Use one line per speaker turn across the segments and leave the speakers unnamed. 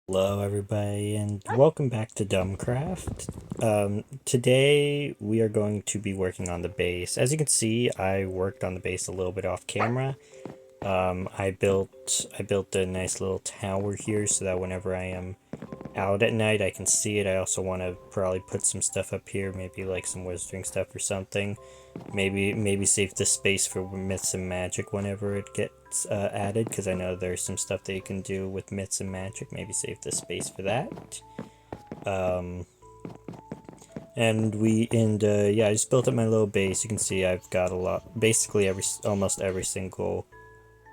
Hello, everybody, and welcome back to Dumcraft. Today we are going to be working on the base. As you can see, I worked on the base a little bit off camera. I built a nice little tower here so that whenever I am out at night, I can see it. I also want to probably put some stuff up here, maybe like some wizarding stuff or something. Maybe save the space for myths and magic whenever it gets added, because I know there's some stuff that you can do with myths and magic. Maybe save the space for that. Um, yeah, I just built up my little base. You can see I've got a lot, basically almost every single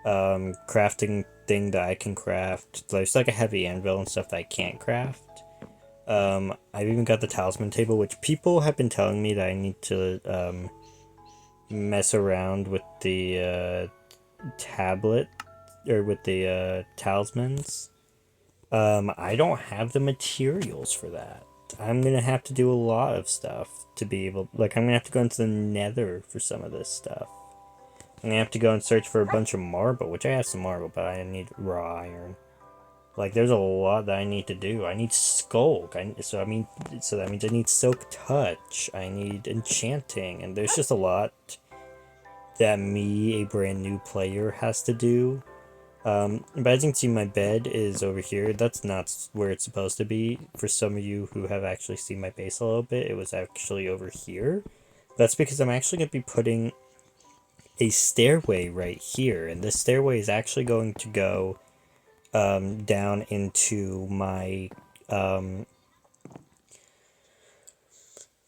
crafting thing that I can craft. There's like a heavy anvil and stuff that I can't craft. I've even got the talisman table, which people have been telling me that I need to mess around with the tablet or with the talismans. I don't have the materials for that. I'm gonna have to do a lot of stuff to be able. Like, I'm gonna have to go into the Nether for some of this stuff. I'm gonna have to go and search for a bunch of marble, which I have some marble, but I need raw iron. Like, there's a lot that I need to do. I need Skulk. So that means I need Silk Touch. I need Enchanting, and there's just a lot that me, a brand new player, has to do. But as you can see, my bed is over here. That's not where it's supposed to be. For some of you who have actually seen my base a little bit, it was actually over here. That's because I'm actually going to be putting a stairway right here, and this stairway is actually going to go down into my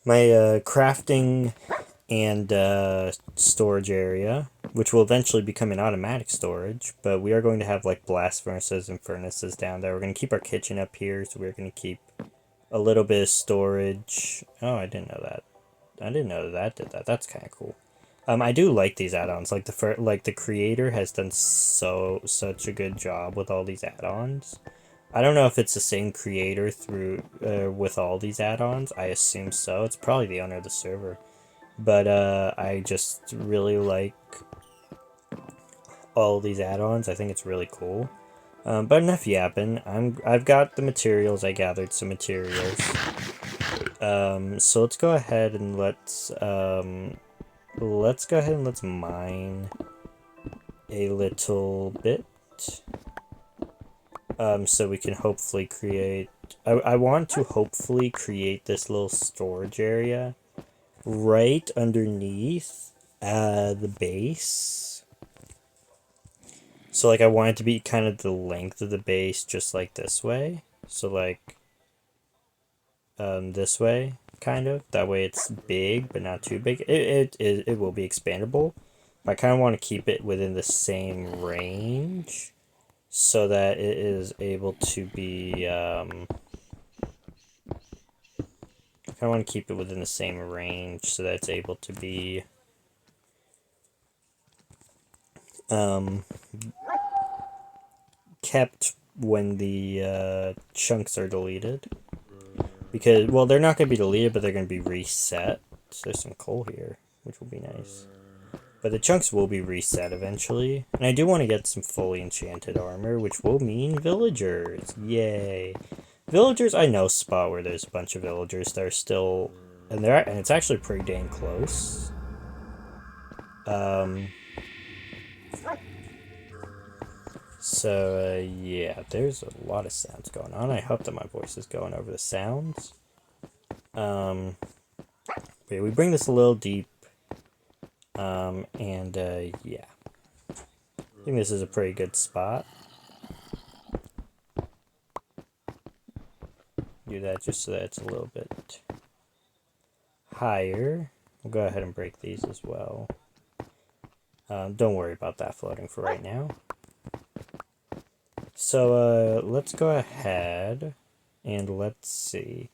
crafting and storage area, which will eventually become an automatic storage. But we are going to have like blast furnaces and furnaces down there. We're going to keep our kitchen up here, so we're going to keep a little bit of storage. Oh, I didn't know that. I didn't know that did that. That's kind of cool. I do like these add-ons. Like the creator has done such a good job with all these add-ons. I don't know if it's the same creator through with all these add-ons. I assume so. It's probably the owner of the server. But I just really like all these add-ons. I think it's really cool. But enough yapping. I've got the materials. I gathered some materials. So let's go ahead and let's mine a little bit. So we can hopefully create. I want to hopefully create this little storage area right underneath the base. So like I want it to be kind of the length of the base, just like this way. So like this way, kind of. That way it's big, but not too big. It will be expandable. But I kind of want to keep it within the same range so that it is able to be I want to keep it within the same range so that it's able to be kept when the chunks are deleted. Because, well, they're not going to be deleted, but they're going to be reset. So there's some coal here, which will be nice. But the chunks will be reset eventually. And I do want to get some fully enchanted armor, which will mean villagers. Yay. Villagers, I know a spot where there's a bunch of villagers that are still... And it's actually pretty dang close. Yeah, there's a lot of sounds going on. I hope that my voice is going over the sounds. But we bring this a little deep. Yeah. I think this is a pretty good spot. Do that just so that it's a little bit higher. We'll go ahead and break these as well. Don't worry about that floating for right now. So, let's go ahead and let's see.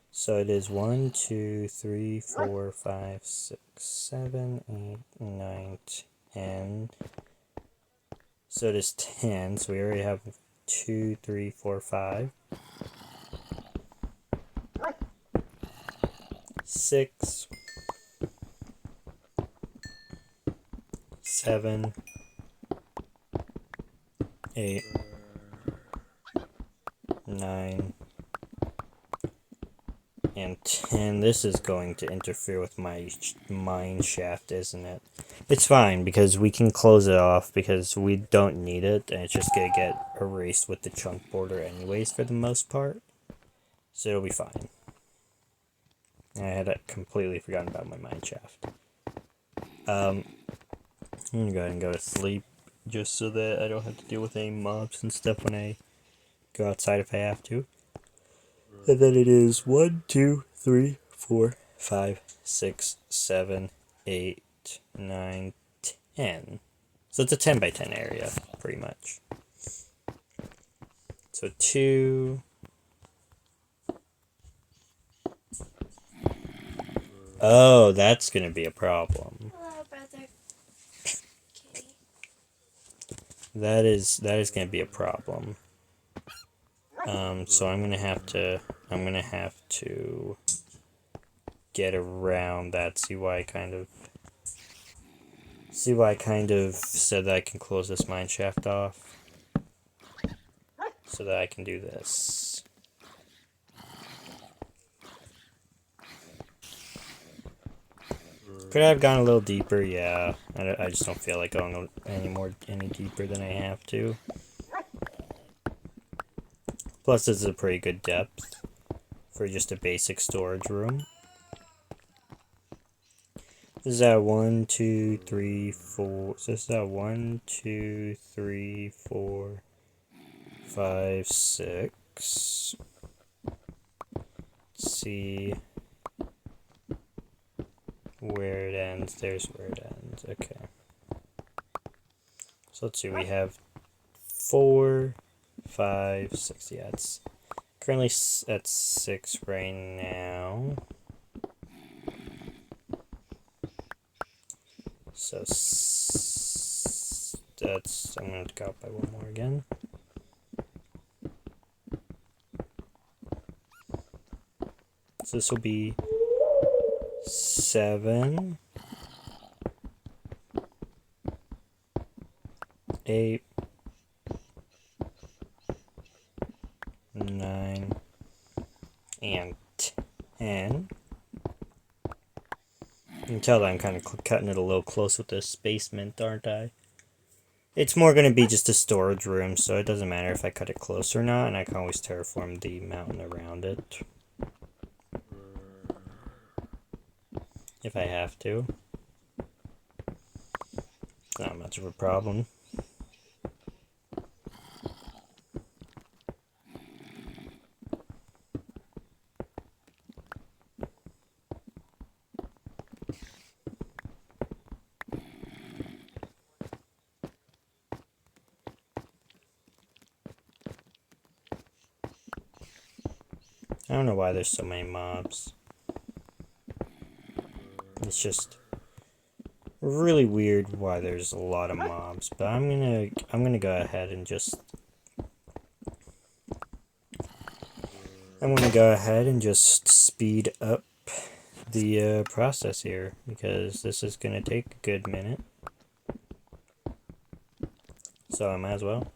So it is 1, 2, 3, 4, 5, 6, 7, 8, 9, 10. So it is 10. So we already have 2, 3, 4, 5. 6. 7. 8. 9, and 10. This is going to interfere with my mine shaft, isn't it? It's fine, because we can close it off, because we don't need it, and it's just going to get erased with the chunk border anyways for the most part. So it'll be fine. I had completely forgotten about my mine shaft. I'm going to go ahead and go to sleep, just so that I don't have to deal with any mobs and stuff when I go outside if I have to. And then it is 1, 2, 3, 4, 5, 6, 7, 8, 9, 10. So it's a 10 by 10 area, pretty much. So 2. Oh, that's going to be a problem.
Hello, brother. Kitty.
That is going to be a problem. So I'm gonna have to get around that. See why I kind of said that I can close this mine shaft off, so that I can do this. Could I have gone a little deeper? Yeah, I just don't feel like going any deeper than I have to. Plus, this is a pretty good depth for just a basic storage room. This is at 1, 2, 3, 4. So this is at 1, 2, 3, 4, 5, 6. Let's see where it ends. There's where it ends. Okay. So let's see. We have 4, 5, 6. Yeah, it's currently at 6 right now. So that's, I'm going to go up by 1 more again. So this will be 7, 8, 9, and 10. You can tell that I'm kind of cutting it a little close with this basement, aren't I? It's more going to be just a storage room, so it doesn't matter if I cut it close or not, and I can always terraform the mountain around it. If I have to. It's not much of a problem. I don't know why there's so many mobs. It's just really weird why there's a lot of mobs, but I'm gonna go ahead and just speed up the process here, because this is gonna take a good minute. So I might as well.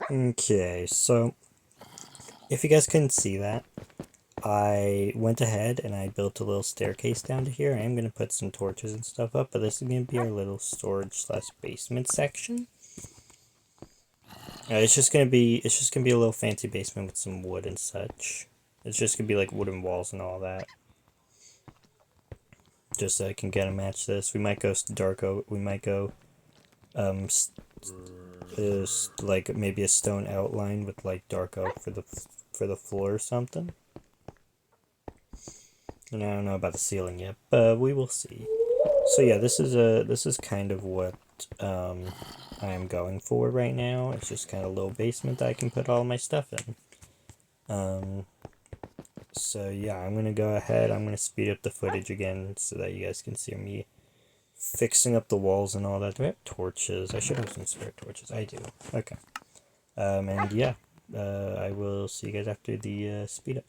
Okay, so if you guys couldn't see that, I went ahead and I built a little staircase down to here. I am going to put some torches and stuff up, but this is going to be our little storage slash basement section. It's just gonna be a little fancy basement with some wood and such. It's just gonna be like wooden walls and all that. Just so I can get a match this. We might go Darko. We might go um like maybe a stone outline with like dark oak for the floor or something. And I don't know about the ceiling yet, but we will see. So yeah, this is kind of what I am going for right now. It's just kind of a little basement that I can put all my stuff in. So yeah, I'm gonna go ahead. I'm gonna speed up the footage again so that you guys can see me fixing up the walls and all that. Do I have torches? I should have some spare torches. I do. Okay. And yeah, I will see you guys after the speed up.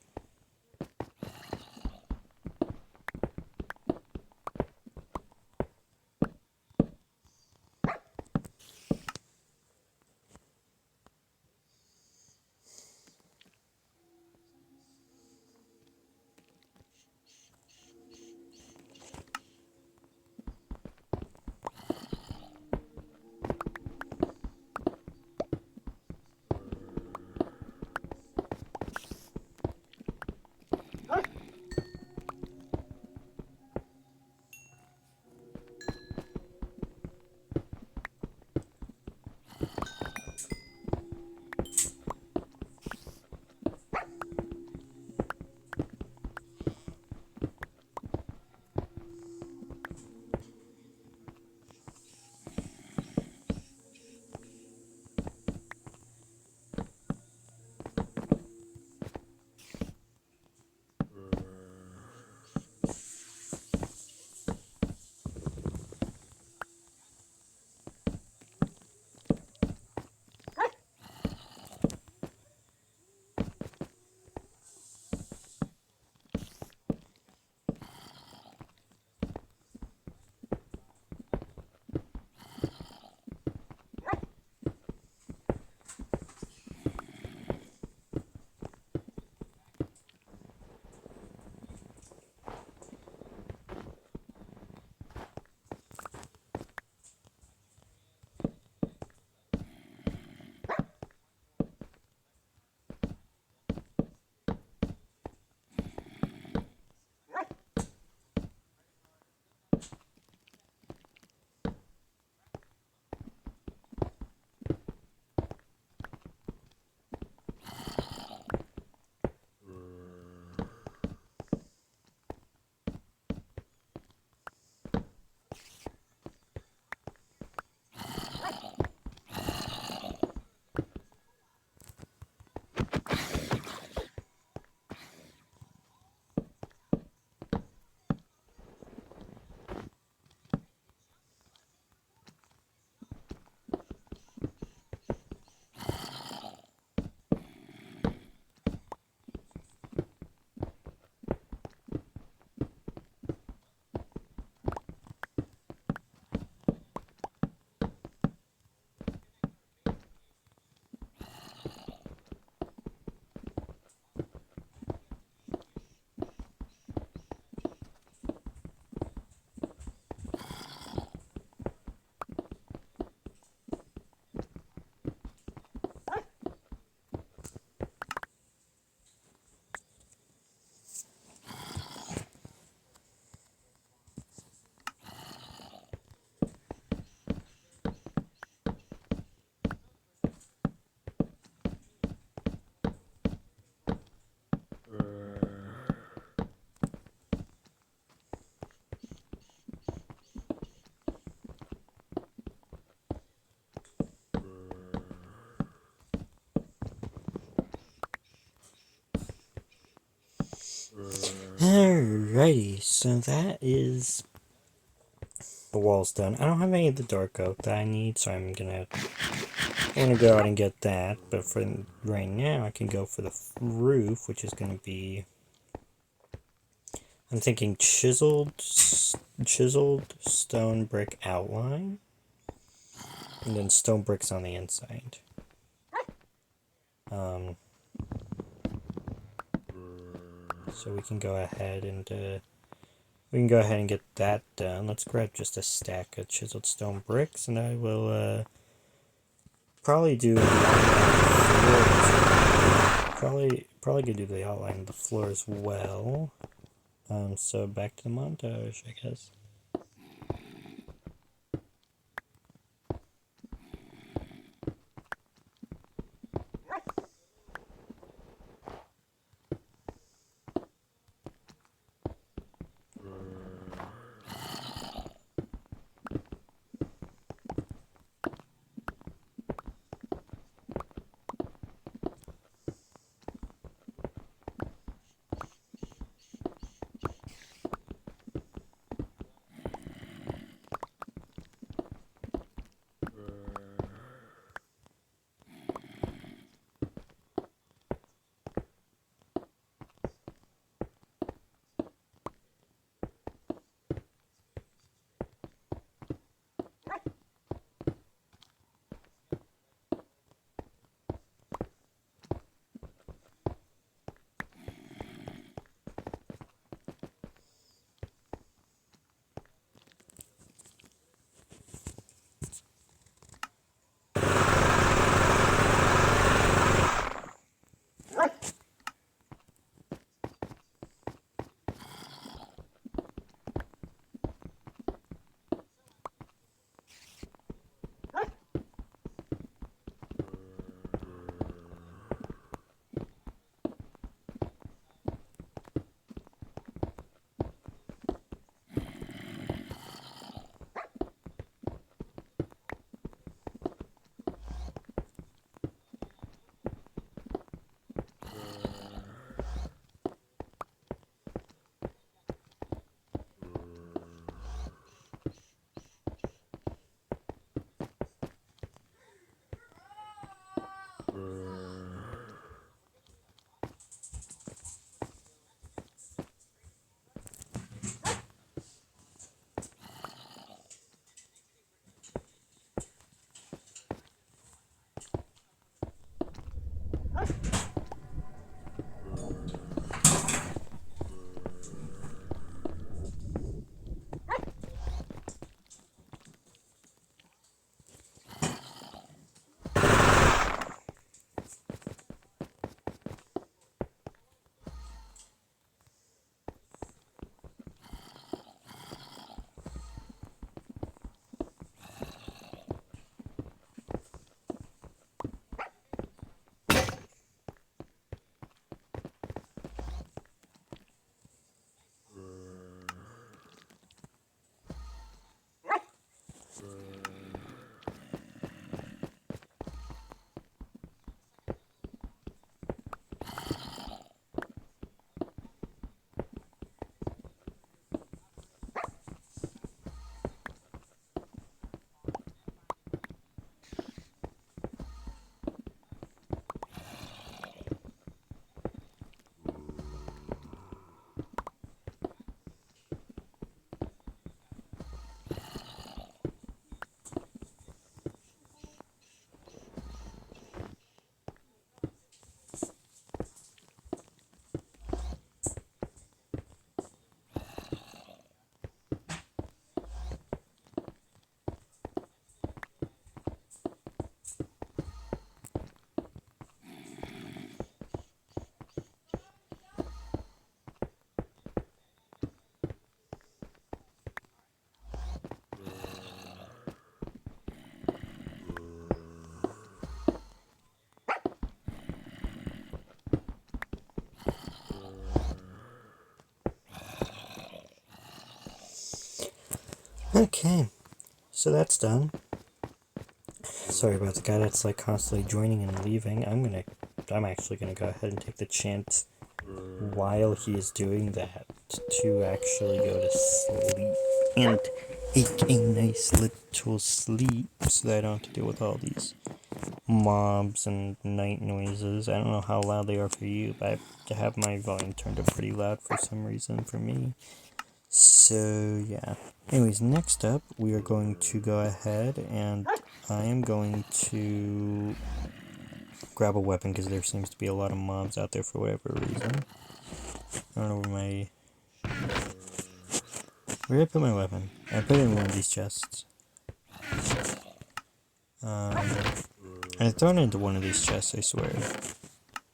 Alrighty, so that is the walls done. I don't have any of the dark oak that I need, so I'm gonna go out and get that. But for right now, I can go for the roof, which is gonna be, I'm thinking chiseled stone brick outline, and then stone bricks on the inside. So we can go ahead and get that done. Let's grab just a stack of chiseled stone bricks, and I will probably do the outline of the floor. Probably gonna do the outline of the floor as well. So back to the montage, I guess. Okay, so that's done. Sorry about the guy that's like constantly joining and leaving. I'm actually gonna go ahead and take the chance while he is doing that to actually go to sleep and take a nice little sleep so that I don't have to deal with all these mobs and night noises. I don't know how loud they are for you, but I have my volume turned up pretty loud for some reason for me. So yeah. Anyways, next up we are going to go ahead and I am going to grab a weapon because there seems to be a lot of mobs out there for whatever reason. I don't know where my... Where did I put my weapon? I put it in one of these chests. I thrown it into one of these chests, I swear. I think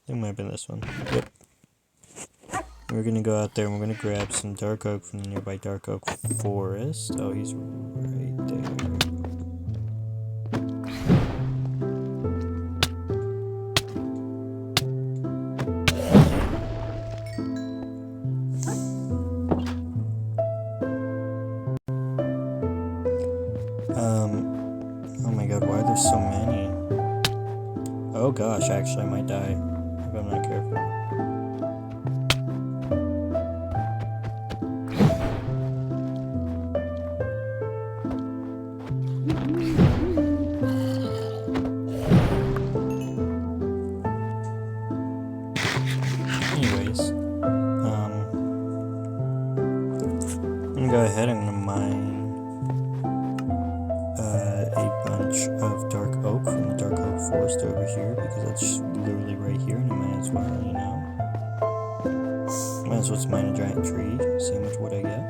it might have been this one. Yep. We're gonna go out there and we're gonna grab some dark oak from the nearby dark oak forest. Oh, he's right there. Oh my god, why are there so many? Oh gosh, actually I might die if I'm not careful. Anyways, I'm gonna go ahead and I'm gonna mine a bunch of dark oak from the dark oak forest over here because that's literally right here, and I might as well, you know. Might as well just mine a giant tree, see how much wood I get.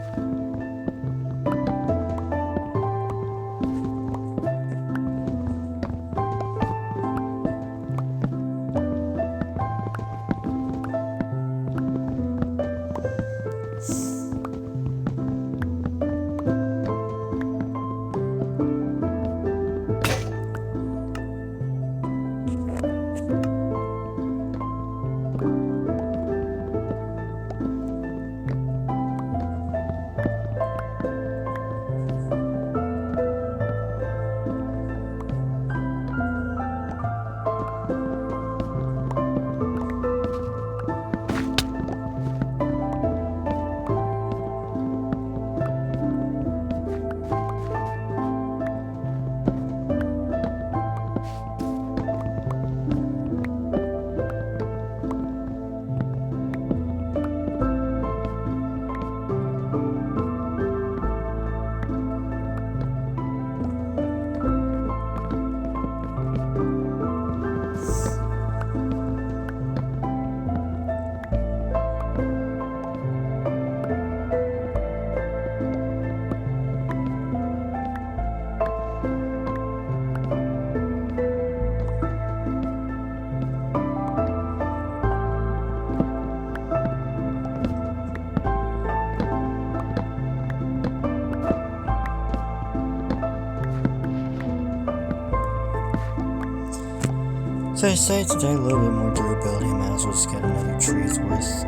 So I decided to get a little bit more durability. I might as well just get another tree's worth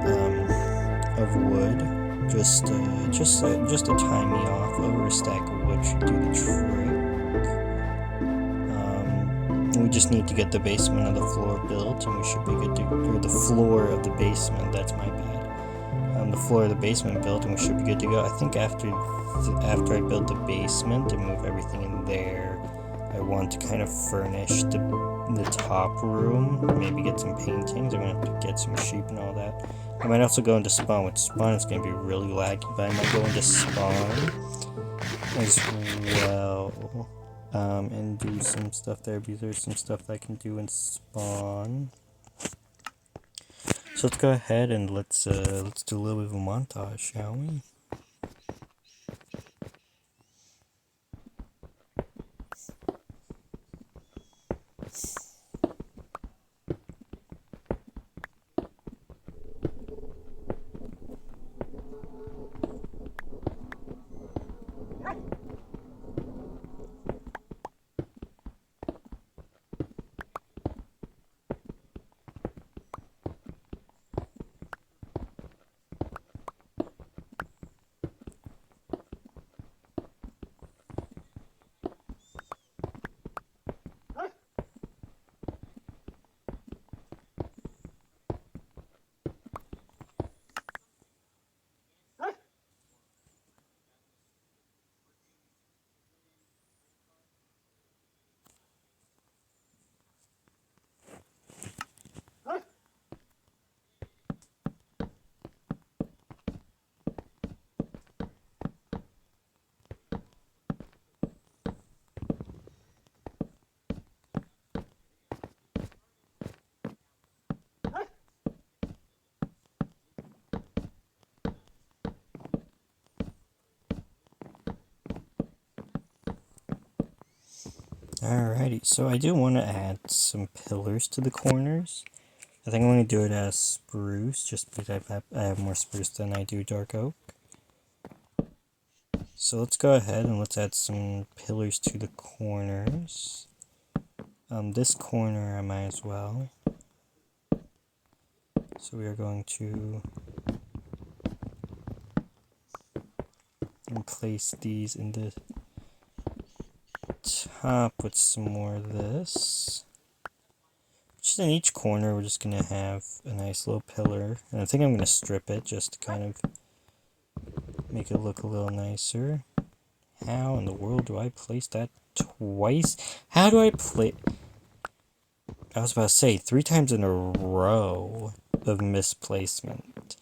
of wood. Just to tie me off. Over a stack of wood should do the trick. We just need to get the basement of the floor built, and we should be good to. Or the floor of the basement. That's my bad. The floor of the basement built, and we should be good to go. I think after I build the basement and move everything in there, I want to kind of furnish the top room, maybe get some paintings. I'm gonna have to get some sheep and all that. I might also go into spawn. With spawn, it's gonna be really laggy, but I might go into spawn as well, and do some stuff there because there's some stuff I can do in spawn. So let's go ahead and let's do a little bit of a montage, shall we? Alrighty, so I do want to add some pillars to the corners. I think I'm going to do it as spruce, just because I have more spruce than I do dark oak. So let's go ahead and let's add some pillars to the corners. This corner I might as well. So we are going to place these in the top with some more of this. Just in each corner we're just going to have a nice little pillar. And I think I'm going to strip it just to kind of make it look a little nicer. How in the world do I place that twice? How do I place... I was about to say 3 times in a row of misplacement.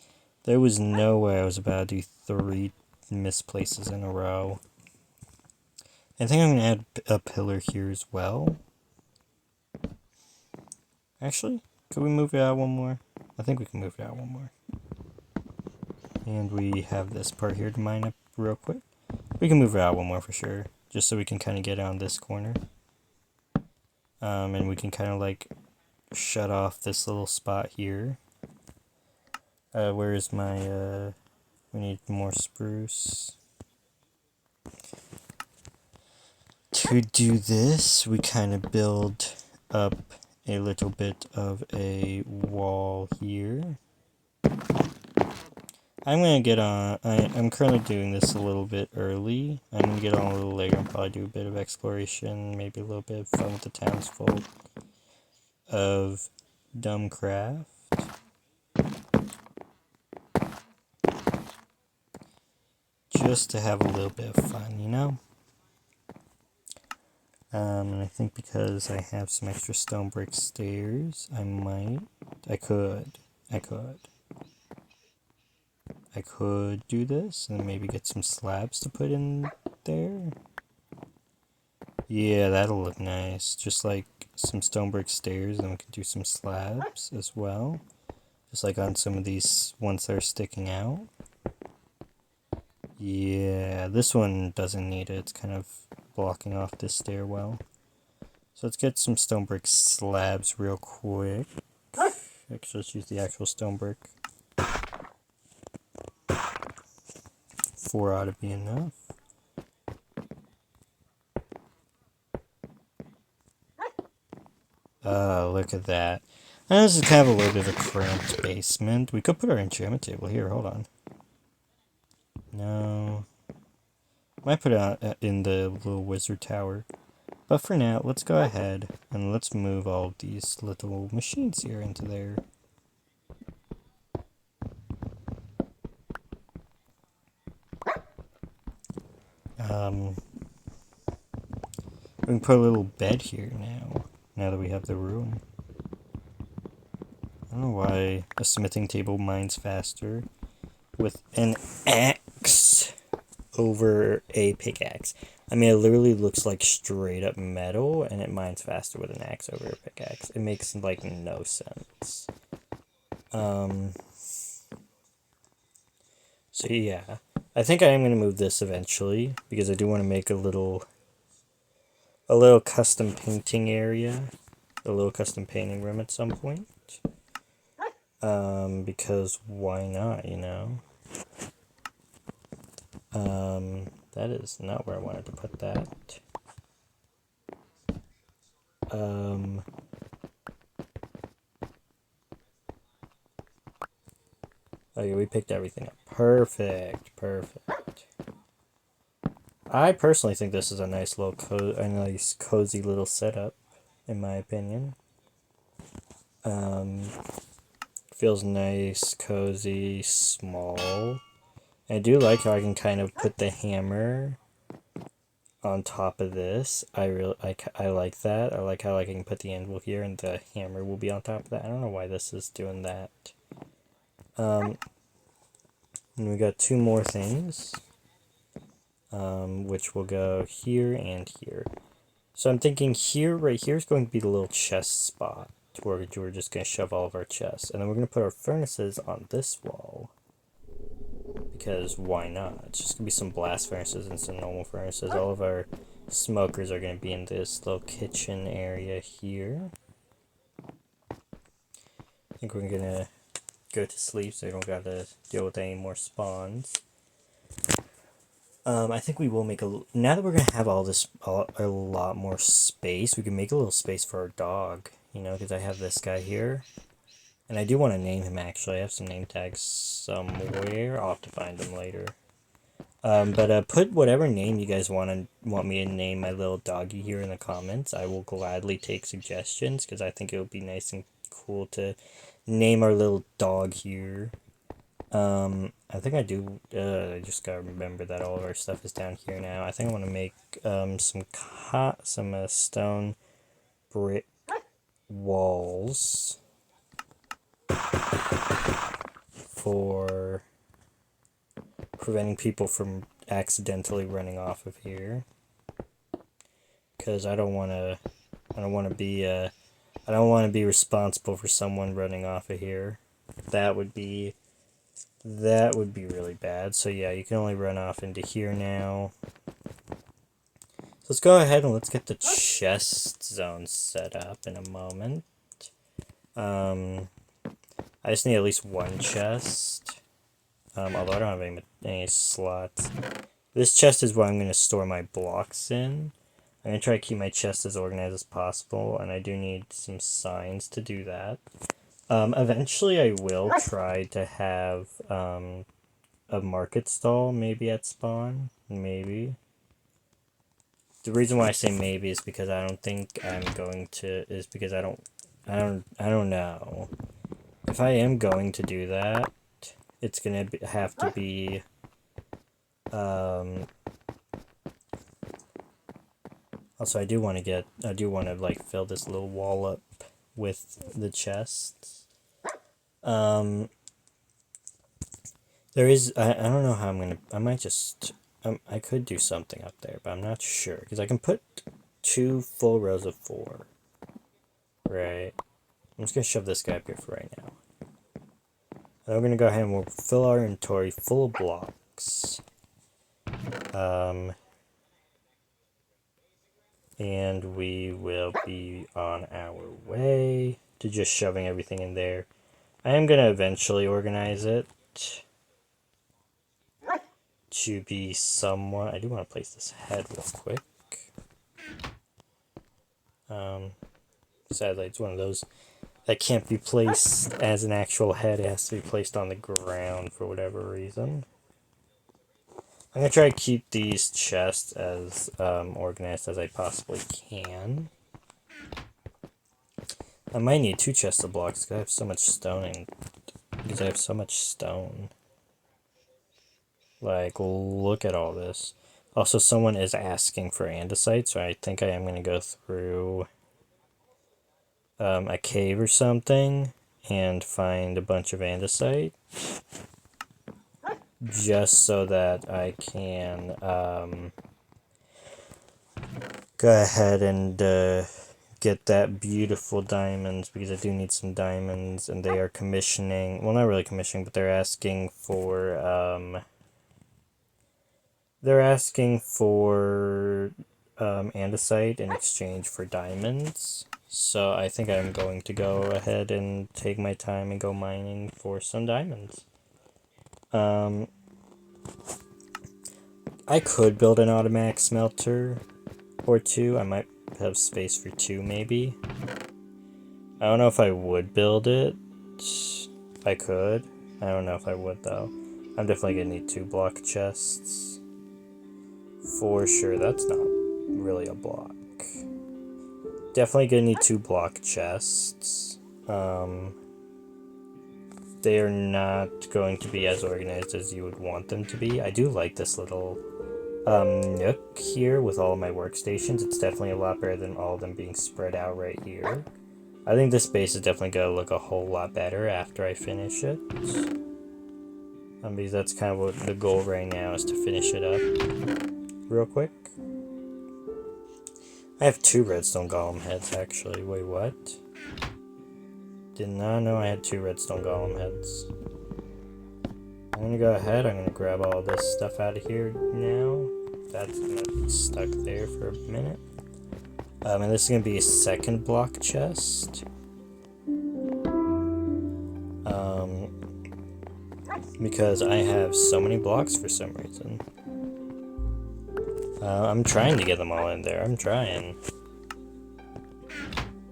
There was no way I was about to do 3 misplaces in a row. I think I'm going to add a pillar here as well. Actually, could we move it out one more? I think we can move it out one more. And we have this part here to mine up real quick. We can move it out one more for sure, just so we can kind of get on this corner. And we can kind of like shut off this little spot here. Where is my, we need more spruce. To do this, we kind of build up a little bit of a wall here. I'm going to get on, I'm currently doing this a little bit early. I'm going to get on a little later and probably do a bit of exploration, maybe a little bit of fun with the townsfolk of Dumcraft. Just to have a little bit of fun, you know? And I think because I have some extra stone brick stairs, I could do this and maybe get some slabs to put in there. Yeah, that'll look nice. Just like some stone brick stairs, and we can do some slabs as well. Just like on some of these ones that are sticking out. Yeah, this one doesn't need it. It's kind of blocking off this stairwell. So let's get some stone brick slabs real quick. Actually, let's use the actual stone brick. 4 ought to be enough. Oh, look at that. And this is kind of a little bit of a cramped basement. We could put our enchantment table here. Hold on. No. Might put it in the little wizard tower. But for now, let's go ahead and let's move all of these little machines here into there. We can put a little bed here now that we have the room. I don't know why a smithing table mines faster with an axe over a pickaxe. I mean, it literally looks like straight up metal, and it mines faster with an axe over a pickaxe. It makes, like, no sense. So yeah, I think I am going to move this eventually, because I do want to make a little custom painting area, a little custom painting room at some point. Because why not, you know? That is not where I wanted to put that. Okay, we picked everything up. Perfect. I personally think this is a nice little cozy little setup, in my opinion. Feels nice, cozy, small. I do like how I can kind of put the hammer on top of this. I like that. I like how I can put the anvil here and the hammer will be on top of that. I don't know why this is doing that. And we got 2 more things, which will go here and here. So I'm thinking here, right here is going to be the little chest spot where we're just going to shove all of our chests. And then we're going to put our furnaces on this wall. because why not? It's just gonna be some blast furnaces and some normal furnaces. All of our smokers are gonna be in this little kitchen area here. I think we're gonna go to sleep so we don't gotta deal with any more spawns. I think we will make now that we're gonna have a lot more space, we can make a little space for our dog, you know, because I have this guy here. And I do want to name him, actually. I have some name tags somewhere. I'll have to find them later. But put whatever name you guys want me to name my little doggy here in the comments. I will gladly take suggestions, because I think it would be nice and cool to name our little dog here. I think I do, I just gotta remember that all of our stuff is down here now. I think I want to make some stone brick walls for preventing people from accidentally running off of here, because I don't want to be responsible for someone running off of here. That would be really bad. So yeah, you can only run off into here now. So let's go ahead and let's get the chest zone set up in a moment. I just need at least one chest. Although I don't have any slots. This chest is where I'm going to store my blocks in. I'm going to try to keep my chest as organized as possible, and I do need some signs to do that. Eventually I will try to have a market stall maybe at spawn. Maybe. The reason why I say maybe is because I don't think I'm going to, is because I don't know. If I am going to do that, it's gonna have to be, also I do want to like fill this little wall up with the chests. There is, I don't know how I might just, I could do something up there, but I'm not sure, because I can put 2 full rows of 4, right? I'm just going to shove this guy up here for right now. And we're going to go ahead and we'll fill our inventory full of blocks. And we will be on our way to just shoving everything in there. I am going to eventually organize it to be somewhat... I do want to place this head real quick. Sadly, it's one of those that can't be placed as an actual head. It has to be placed on the ground for whatever reason. I'm going to try to keep these chests as organized as I possibly can. I might need 2 chests of blocks because I have so much stone. Like, look at all this. Also, someone is asking for andesite, so I think I am going to go through a cave or something and find a bunch of andesite. Just so that I can go ahead and get that beautiful diamonds, because I do need some diamonds, and they are commissioning, well, not really commissioning, but they're asking for andesite in exchange for diamonds. So I think I'm going to go ahead and take my time and go mining for some diamonds. I could build an automatic smelter or 2. I might have space for 2 maybe. I don't know if I would build it. I could. I don't know if I would though. I'm definitely gonna need 2 block chests. For sure, that's not really a block. Definitely gonna need 2 block chests. They are not going to be as organized as you would want them to be. I do like this little nook here with all of my workstations. It's definitely a lot better than all of them being spread out right here. I think this base is definitely going to look a whole lot better after I finish it. Because that's kind of what the goal right now is, to finish it up real quick. I have 2 redstone golem heads actually. Wait, what? Did not know I had 2 redstone golem heads. I'm gonna go ahead, I'm gonna grab all this stuff out of here now. That's gonna be stuck there for a minute. And this is gonna be a second block chest. Because I have so many blocks for some reason. I'm trying to get them all in there, I'm trying.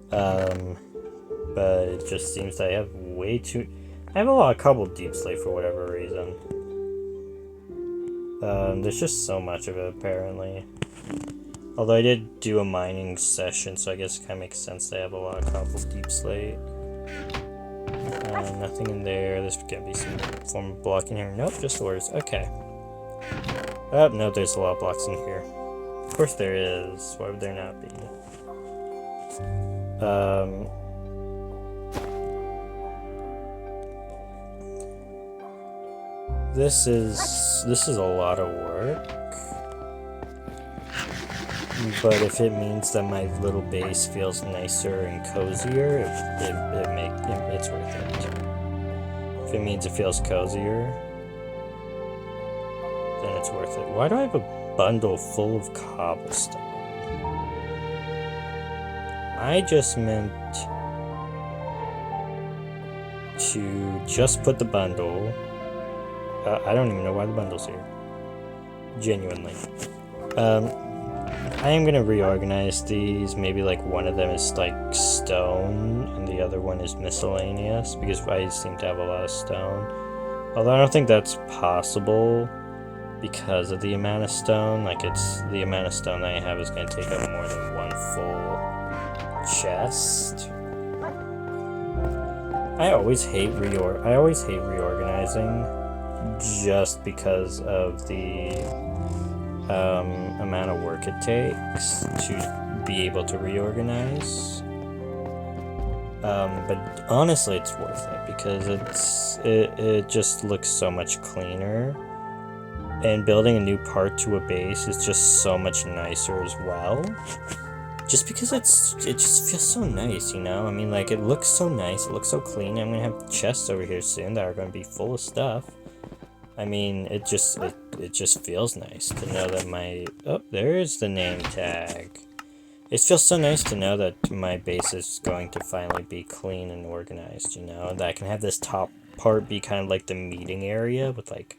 But it just seems that I have way too... I have a couple deep slate for whatever reason. There's just so much of it, apparently. Although I did do a mining session, so I guess it kind of makes sense they have a lot of couple deep slate. Nothing in there. There's gonna be some form of block in here. Nope, just ores. Okay. Oh, no, there's a lot of blocks in here. Of course there is. Why would there not be? This is a lot of work. But if it means that my little base feels nicer and cozier, it's worth it. If it means it feels cozier, then it's worth it. Why do I have a bundle full of cobblestone? I just meant to just put the bundle. I don't even know why the bundle's here. Genuinely. I am gonna reorganize these. Maybe like one of them is like stone and the other one is miscellaneous, because I seem to have a lot of stone. Although I don't think that's possible because of the amount of stone. Like, it's the amount of stone that I have is gonna take up more than one full chest. I always hate reorganizing just because of the amount of work it takes to be able to reorganize. But honestly, it's worth it because it just looks so much cleaner, and building a new part to a base is just so much nicer as well. Just because it just feels so nice, you know? I mean, like, it looks so nice, it looks so clean. I'm gonna have chests over here soon that are gonna be full of stuff. I mean, it just feels nice to know that my... Oh, there's the name tag. It feels so nice to know that my base is going to finally be clean and organized, you know? That I can have this top part be kind of like the meeting area with, like,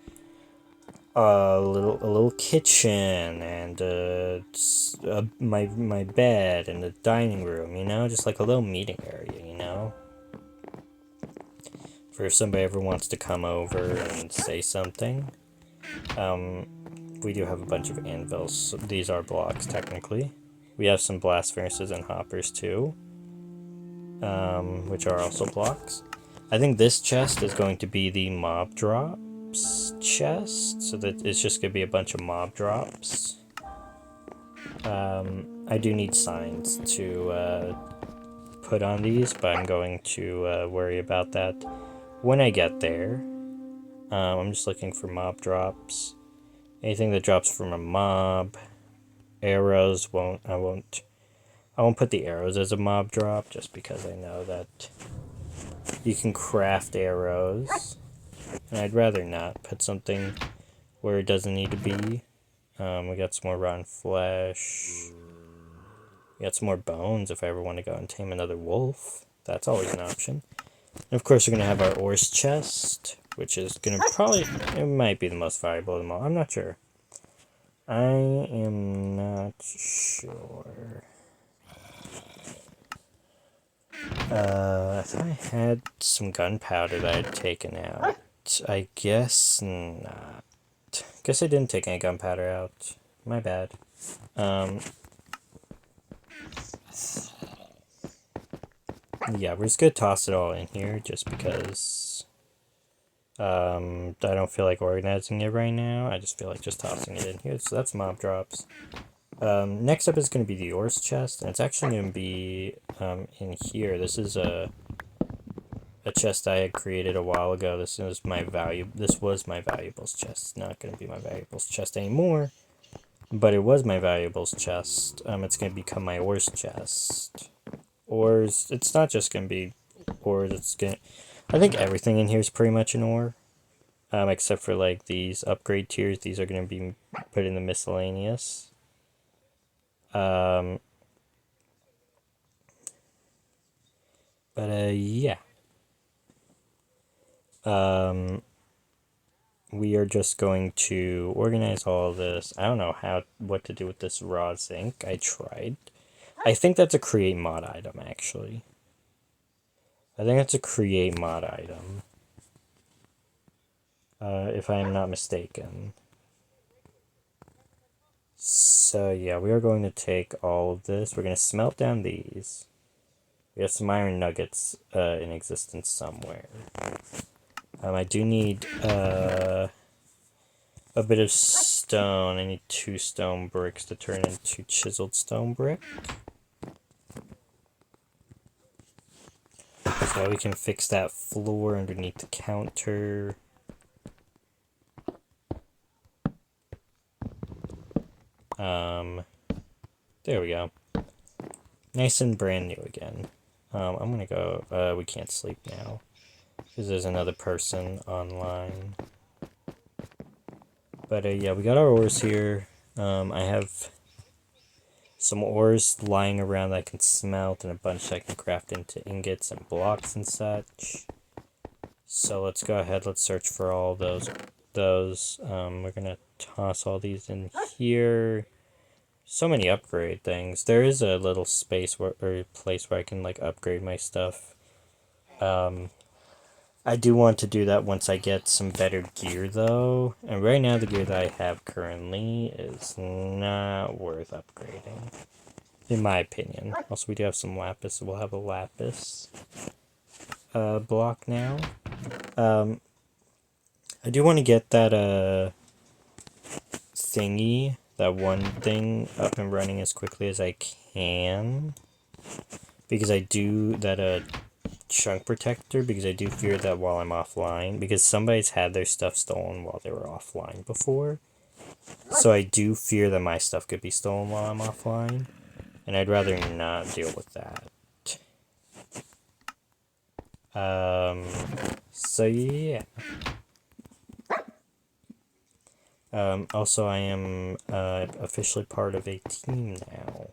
a little kitchen and my bed and the dining room, you know? Just like a little meeting area, you know? For if somebody ever wants to come over and say something. We do have a bunch of anvils. So these are blocks, technically. We have some blast furnaces and hoppers, too. Which are also blocks. I think this chest is going to be the mob drops chest. So that it's just going to be a bunch of mob drops. I do need signs to put on these, but I'm going to worry about that when I get there. I'm just looking for mob drops. Anything that drops from a mob. Arrows I won't put the arrows as a mob drop, just because I know that you can craft arrows. And I'd rather not put something where it doesn't need to be. We got some more rotten flesh. We got some more bones if I ever want to go and tame another wolf. That's always an option. And of course, we're going to have our ores chest, which is going to probably... It might be the most valuable of them all. I'm not sure. I am not sure. I thought I had some gunpowder that I had taken out. I guess not. Guess I didn't take any gunpowder out. My bad. Yeah, we're just gonna toss it all in here just because I don't feel like organizing it right now. I just feel like just tossing it in here. So that's mob drops. Next up is going to be the ores chest, and it's actually going to be in here. This is a chest I had created a while ago. This was my valuables chest. It's not going to be my valuables chest anymore, but it was my valuables chest. It's going to become my ores chest. Ores. It's not just going to be ores. I think everything in here is pretty much an ore. except for like these upgrade tiers. These are going to be put in the miscellaneous. But yeah. We are just going to organize all of this. I don't know what to do with this raw zinc. I tried. I think that's a create mod item, actually. I think that's a create mod item. If I am not mistaken. So yeah, we are going to take all of this. We're going to smelt down these. We have some iron nuggets in existence somewhere. I do need a bit of stone. I need 2 stone bricks to turn into chiseled stone brick. So we can fix that floor underneath the counter. There we go. Nice and brand new again. I'm gonna go, we can't sleep now. Because there's another person online. But yeah, we got our ores here. I have some ores lying around that I can smelt and a bunch that I can craft into ingots and blocks and such. So let's go ahead, let's search for all those. We're gonna toss all these in here. So many upgrade things. There is a little space or place where I can like upgrade my stuff. I do want to do that once I get some better gear though. And right now the gear that I have currently is not worth upgrading. In my opinion. Also we do have some lapis, so we'll have a lapis block now. I do want to get that thingy, that one thing up and running as quickly as I can. Because I do that chunk protector, because I do fear that while I'm offline, because somebody's had their stuff stolen while they were offline before. So I do fear that my stuff could be stolen while I'm offline. And I'd rather not deal with that. So yeah. Also I am officially part of a team now.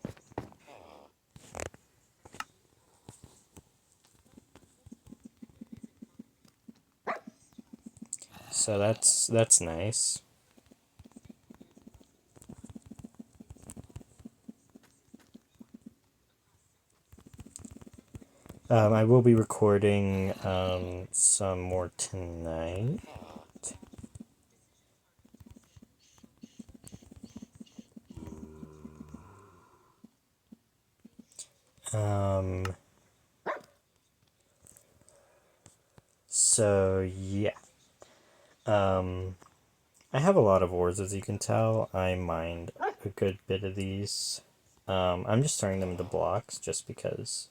So that's nice. I will be recording some more tonight. So yeah. I have a lot of ores, as you can tell. I mined a good bit of these. I'm just turning them into blocks just because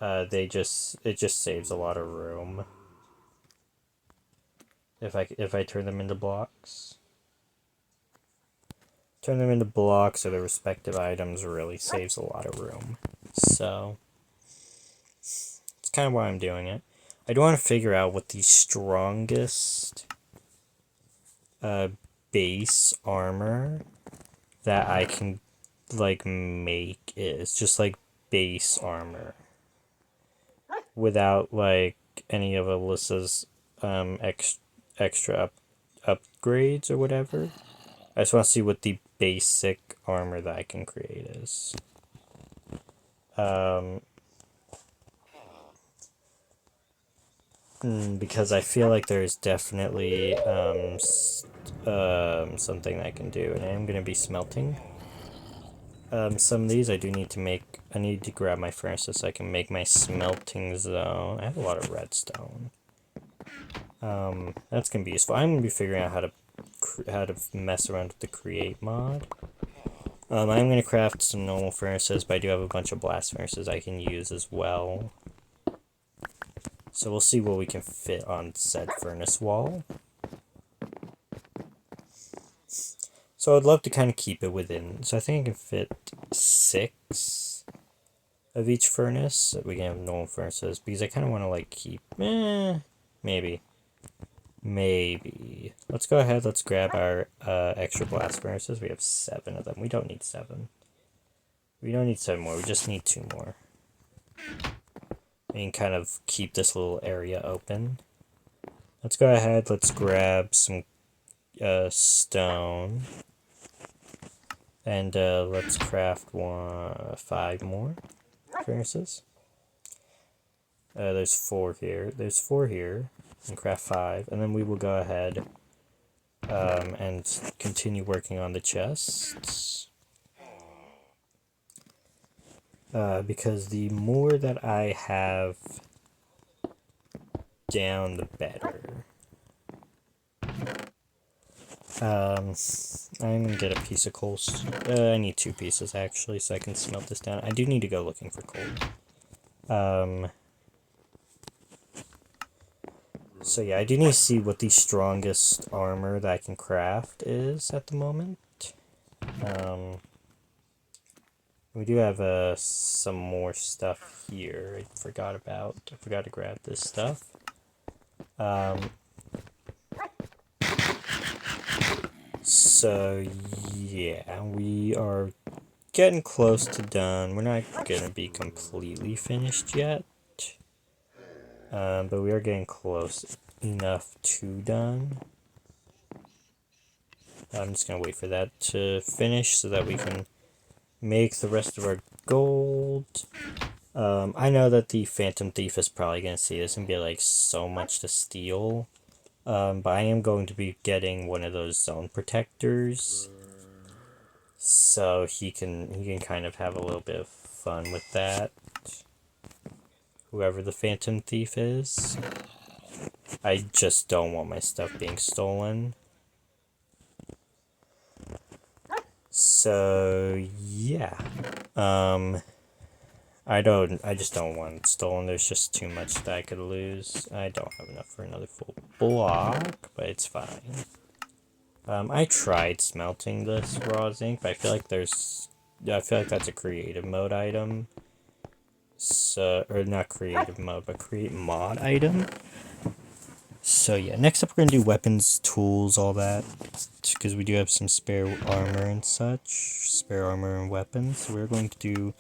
it just saves a lot of room if I turn them into blocks. Turn them into blocks or the respective items really saves a lot of room. So it's kind of why I'm doing it. I do want to figure out what the strongest base armor that I can like make is. Just like base armor without like any of Alyssa's extra upgrades or whatever. I just want to see what the basic armor that I can create is. Because I feel like there's definitely something I can do, and I am going to be smelting some of these. I need to grab my furnaces so I can make my smelting zone. I have a lot of redstone. That's going to be useful. I'm going to be figuring out how to mess around with the create mod. I'm going to craft some normal furnaces, but I do have a bunch of blast furnaces I can use as well. So we'll see what we can fit on said furnace wall. So I'd love to kind of keep it within. So I think I can fit 6 of each furnace. So we can have normal furnaces, because I kind of want to like keep, maybe. Maybe. Let's go ahead, let's grab our extra blast furnaces. We have 7 of them. We don't need 7. We don't need 7 more, we just need 2 more. We can kind of keep this little area open. Let's go ahead, let's grab some stone. And let's craft 5 more furnaces. There's 4 here. There's 4 here. And craft 5. And then we will go ahead and continue working on the chests. Because the more that I have down, the better. I'm gonna get a piece of coal. I need 2 pieces actually, so I can smelt this down. I do need to go looking for coal. So yeah, I do need to see what the strongest armor that I can craft is at the moment. We do have some more stuff here I forgot about. I forgot to grab this stuff. So yeah, we are getting close to done. We're not gonna be completely finished yet. But we are getting close enough to done. I'm just gonna wait for that to finish so that we can make the rest of our gold. I know that the Phantom Thief is probably gonna see this and be like, so much to steal. But I am going to be getting one of those zone protectors, so he can kind of have a little bit of fun with that. Whoever the Phantom Thief is. I just don't want my stuff being stolen. So yeah. I just don't want it stolen. There's just too much that I could lose. I don't have enough for another full block, but it's fine. I tried smelting this raw zinc, but I feel like that's a creative mode item. So, or not creative mode, but create mod item. So yeah, next up we're gonna do weapons, tools, all that, because we do have some spare armor and such, spare armor and weapons. So we're going to do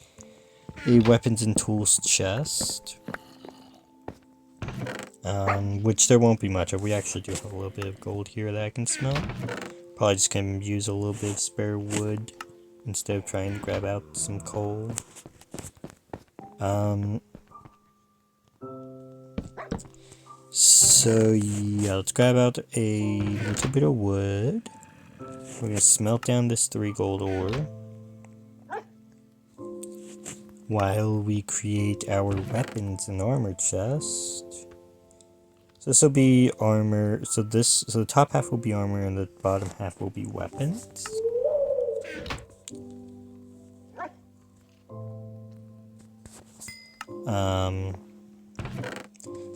a weapons and tools chest, which there won't be much of. We actually do have a little bit of gold here that I can smelt. Probably just gonna use a little bit of spare wood instead of trying to grab out some coal. So yeah, let's grab out a little bit of wood. We're gonna smelt down this 3 gold ore while we create our weapons and armor chest. So this will be armor. So the top half will be armor and the bottom half will be weapons.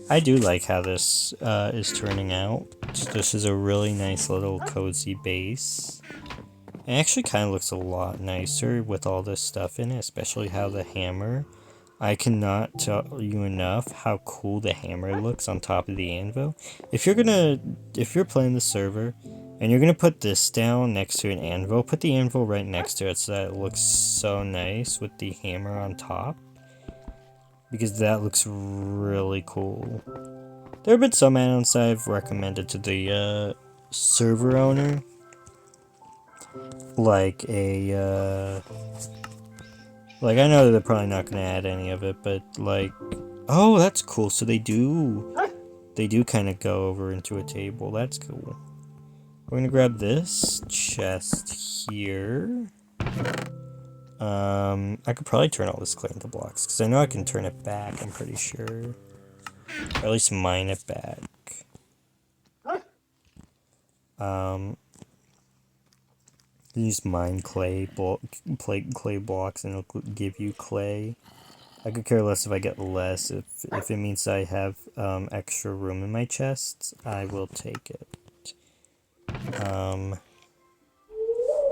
I do like how this is turning out. This is a really nice little cozy base. It actually kind of looks a lot nicer with all this stuff in it, especially how the hammer. I cannot tell you enough how cool the hammer looks on top of the anvil. If you're playing the server and you're gonna put this down next to an anvil, put the anvil right next to it so that it looks so nice with the hammer on top. Because that looks really cool. There have been some add-ons I've recommended to the server owner. Like I know that they're probably not going to add any of it, but like, oh, that's cool. So they do kind of go over into a table. That's cool. We're going to grab this chest here. I could probably turn all this clear into blocks, because I know I can turn it back, I'm pretty sure. Or at least mine it back. Use mine clay blocks and it'll give you clay. I could care less if I get less. If it means I have extra room in my chests, I will take it.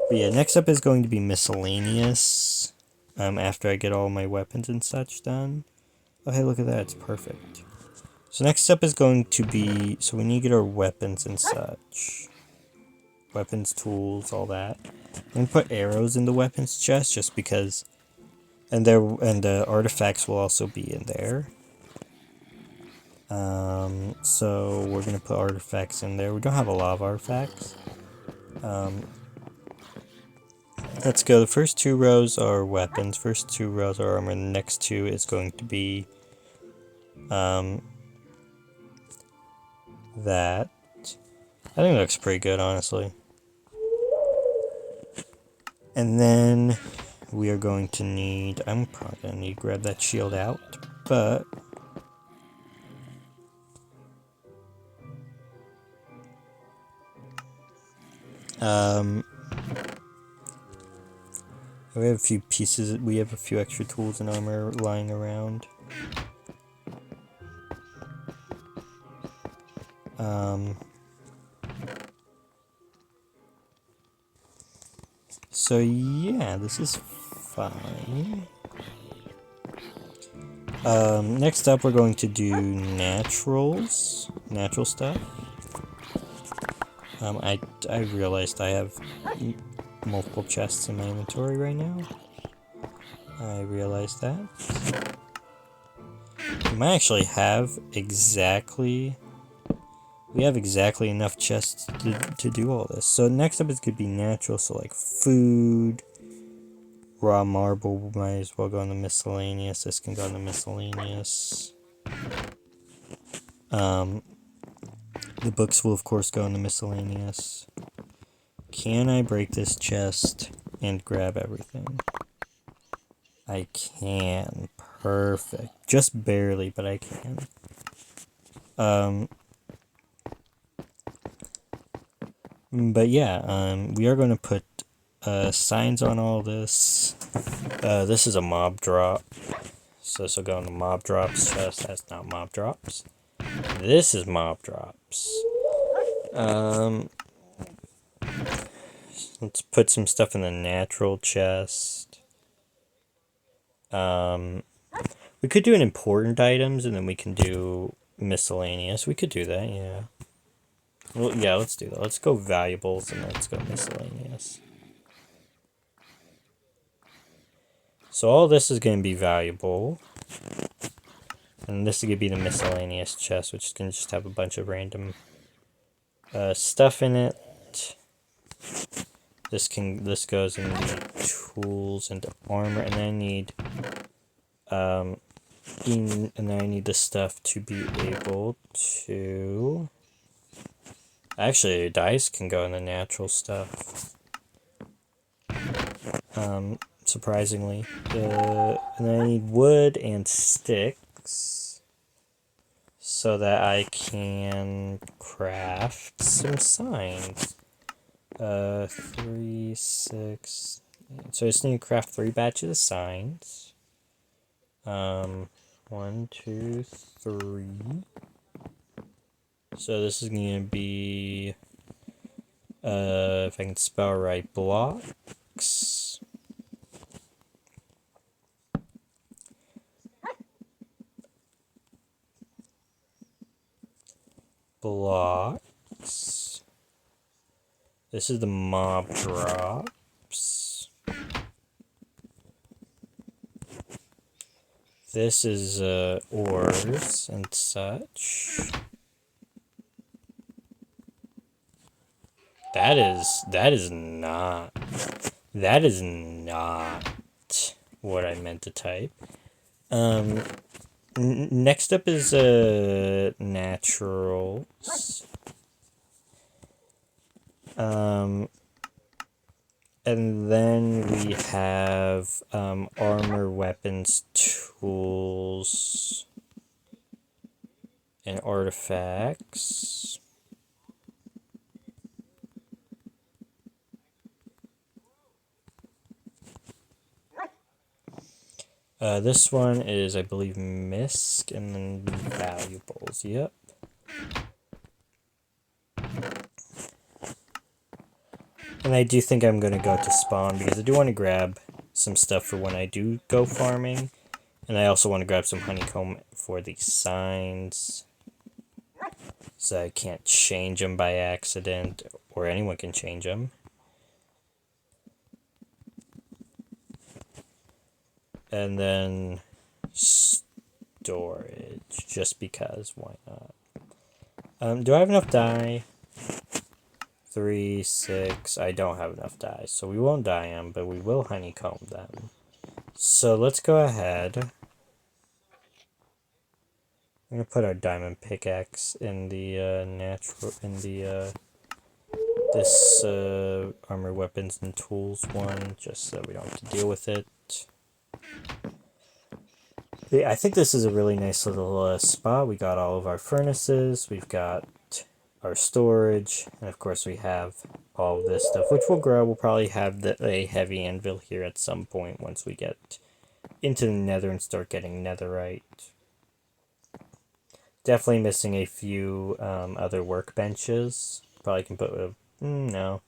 But yeah, next up is going to be miscellaneous. After I get all my weapons and such done. Oh hey, look at that, it's perfect. So next up is going to be, so we need to get our weapons and such. Weapons, tools, all that. I'm gonna put arrows in the weapons chest just because, and the artifacts will also be in there. So we're gonna put artifacts in there. We don't have a lot of artifacts. Let's go. The first 2 rows are weapons. First 2 rows are armor. The next 2 is going to be that. I think it looks pretty good, honestly. And then we are going to need, I'm probably going to need to grab that shield out, but we have a few pieces, we have a few extra tools and armor lying around. So yeah, this is fine. Next up we're going to do natural stuff. I realized I have multiple chests in my inventory right now. I realized that. We might actually have exactly enough chests to do all this. So next up is going to be natural, so like food, raw marble might as well go in the miscellaneous. This can go in the miscellaneous. The books will of course go in the miscellaneous. Can I break this chest and grab everything? I can. Perfect. Just barely, but I can. But yeah, we are going to put signs on all this. This is a mob drop. So this will go in the mob drops chest. That's not mob drops. This is mob drops. Let's put some stuff in the natural chest. We could do an important items and then we can do miscellaneous. We could do that, yeah. Well, yeah, let's do that. Let's go valuables and let's go miscellaneous. So all this is going to be valuable. And this is going to be the miscellaneous chest, which is going to just have a bunch of random stuff in it. This goes in the tools and armor, and then I need the stuff to be able to. Actually, dice can go in the natural stuff. Surprisingly, and then I need wood and sticks so that I can craft some signs. 3, 6. So I just need to craft 3 batches of signs. 1, 2, 3. So this is going to be, if I can spell right, blocks. Blocks. This is the mob drops. This is ores and such. That is not what I meant to type. Next up is naturals. And then we have armor, weapons, tools, and artifacts. This one is, I believe, misc, and then valuables. Yep. And I do think I'm going to go to spawn because I do want to grab some stuff for when I do go farming. And I also want to grab some honeycomb for the signs. so I can't change them by accident, or anyone can change them. And then storage, just because, why not? Do I have enough dye? 3, 6, I don't have enough dye, so we won't dye them, but we will honeycomb them. So let's go ahead. I'm gonna put our diamond pickaxe in the this armor, weapons, and tools one, just so we don't have to deal with it. Yeah, I think this is a really nice little spot. We got all of our furnaces, we've got our storage, and of course we have all of this stuff, which will grow. We'll probably have a heavy anvil here at some point once we get into the nether and start getting netherite. Definitely missing a few other workbenches. Probably can put a... no.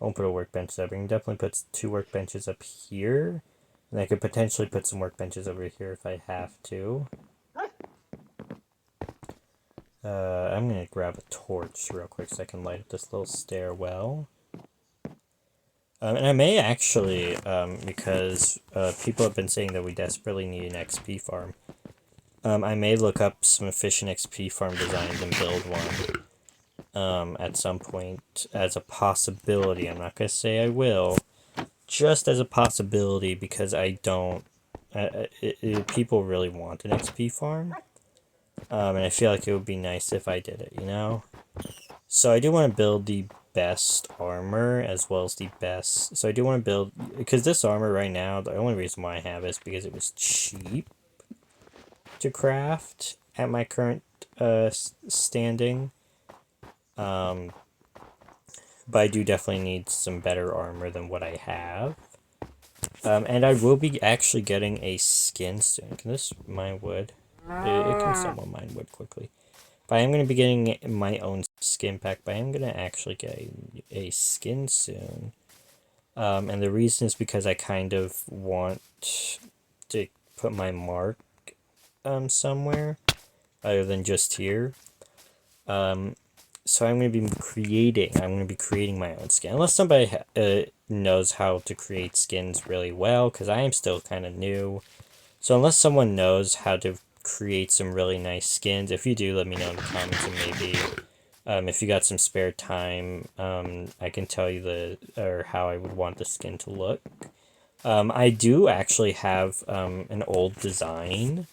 I won't put a workbench there, but I can definitely put 2 workbenches up here. And I could potentially put some workbenches over here if I have to. I'm going to grab a torch real quick so I can light up this little stairwell. And I may actually, because people have been saying that we desperately need an XP farm, I may look up some efficient XP farm designs and build one at some point as a possibility. I'm not going to say I will, just as a possibility, because I don't... people really want an XP farm. And I feel like it would be nice if I did it, you know? So I do want to build the best armor as well as the best... So I do want to build... Because this armor right now, the only reason why I have it is because it was cheap to craft at my current standing. But I do definitely need some better armor than what I have. And I will be actually getting a skin soon. Can this mine wood? It can somewhat mine wood quickly. But I am going to be getting my own skin pack, but I am going to actually get a skin soon. And the reason is because I kind of want to put my mark somewhere other than just here. So I'm going to be creating my own skin. Unless somebody knows how to create skins really well, because I am still kind of new. So unless someone knows how to create some really nice skins, if you do, let me know in the comments, and maybe if you got some spare time, I can tell you how I would want the skin to look. I do actually have an old design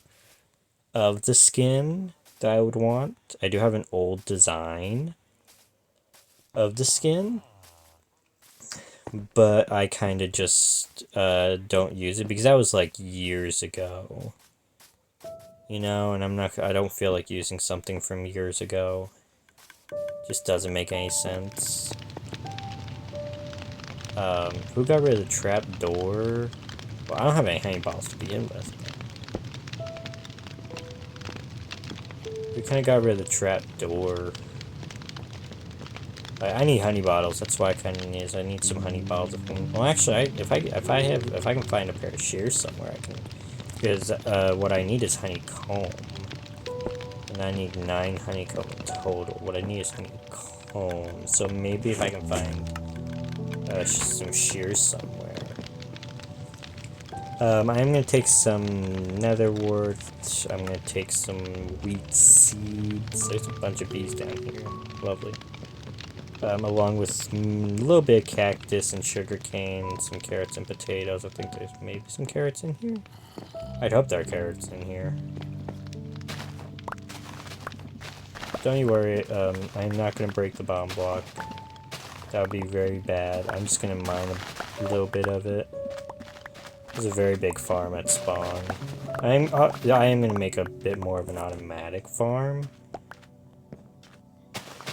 of the skin that I would want. I do have an old design of the skin, but I kind of just don't use it because that was like years ago, you know, and I don't feel like using something from years ago. Just doesn't make any sense. Who got rid of the trap door? Well, I don't have any honey balls to begin with. We kind of got rid of the trap door. I need honey bottles. That's why I kind of need. I need some honey bottles. Well, actually, if I can find a pair of shears somewhere, I can. Because what I need is honeycomb, and I need 9 honeycomb in total. What I need is honeycomb. So maybe if I can find some shears somewhere. I'm gonna take some netherwort. I'm gonna take some wheat seeds. There's a bunch of bees down here. Lovely. Along with a little bit of cactus and sugarcane, some carrots and potatoes. I think there's maybe some carrots in here. I'd hope there are carrots in here. Don't you worry, I'm not gonna break the bomb block. That would be very bad. I'm just gonna mine a little bit of it. There's a very big farm at spawn. I am gonna make a bit more of an automatic farm.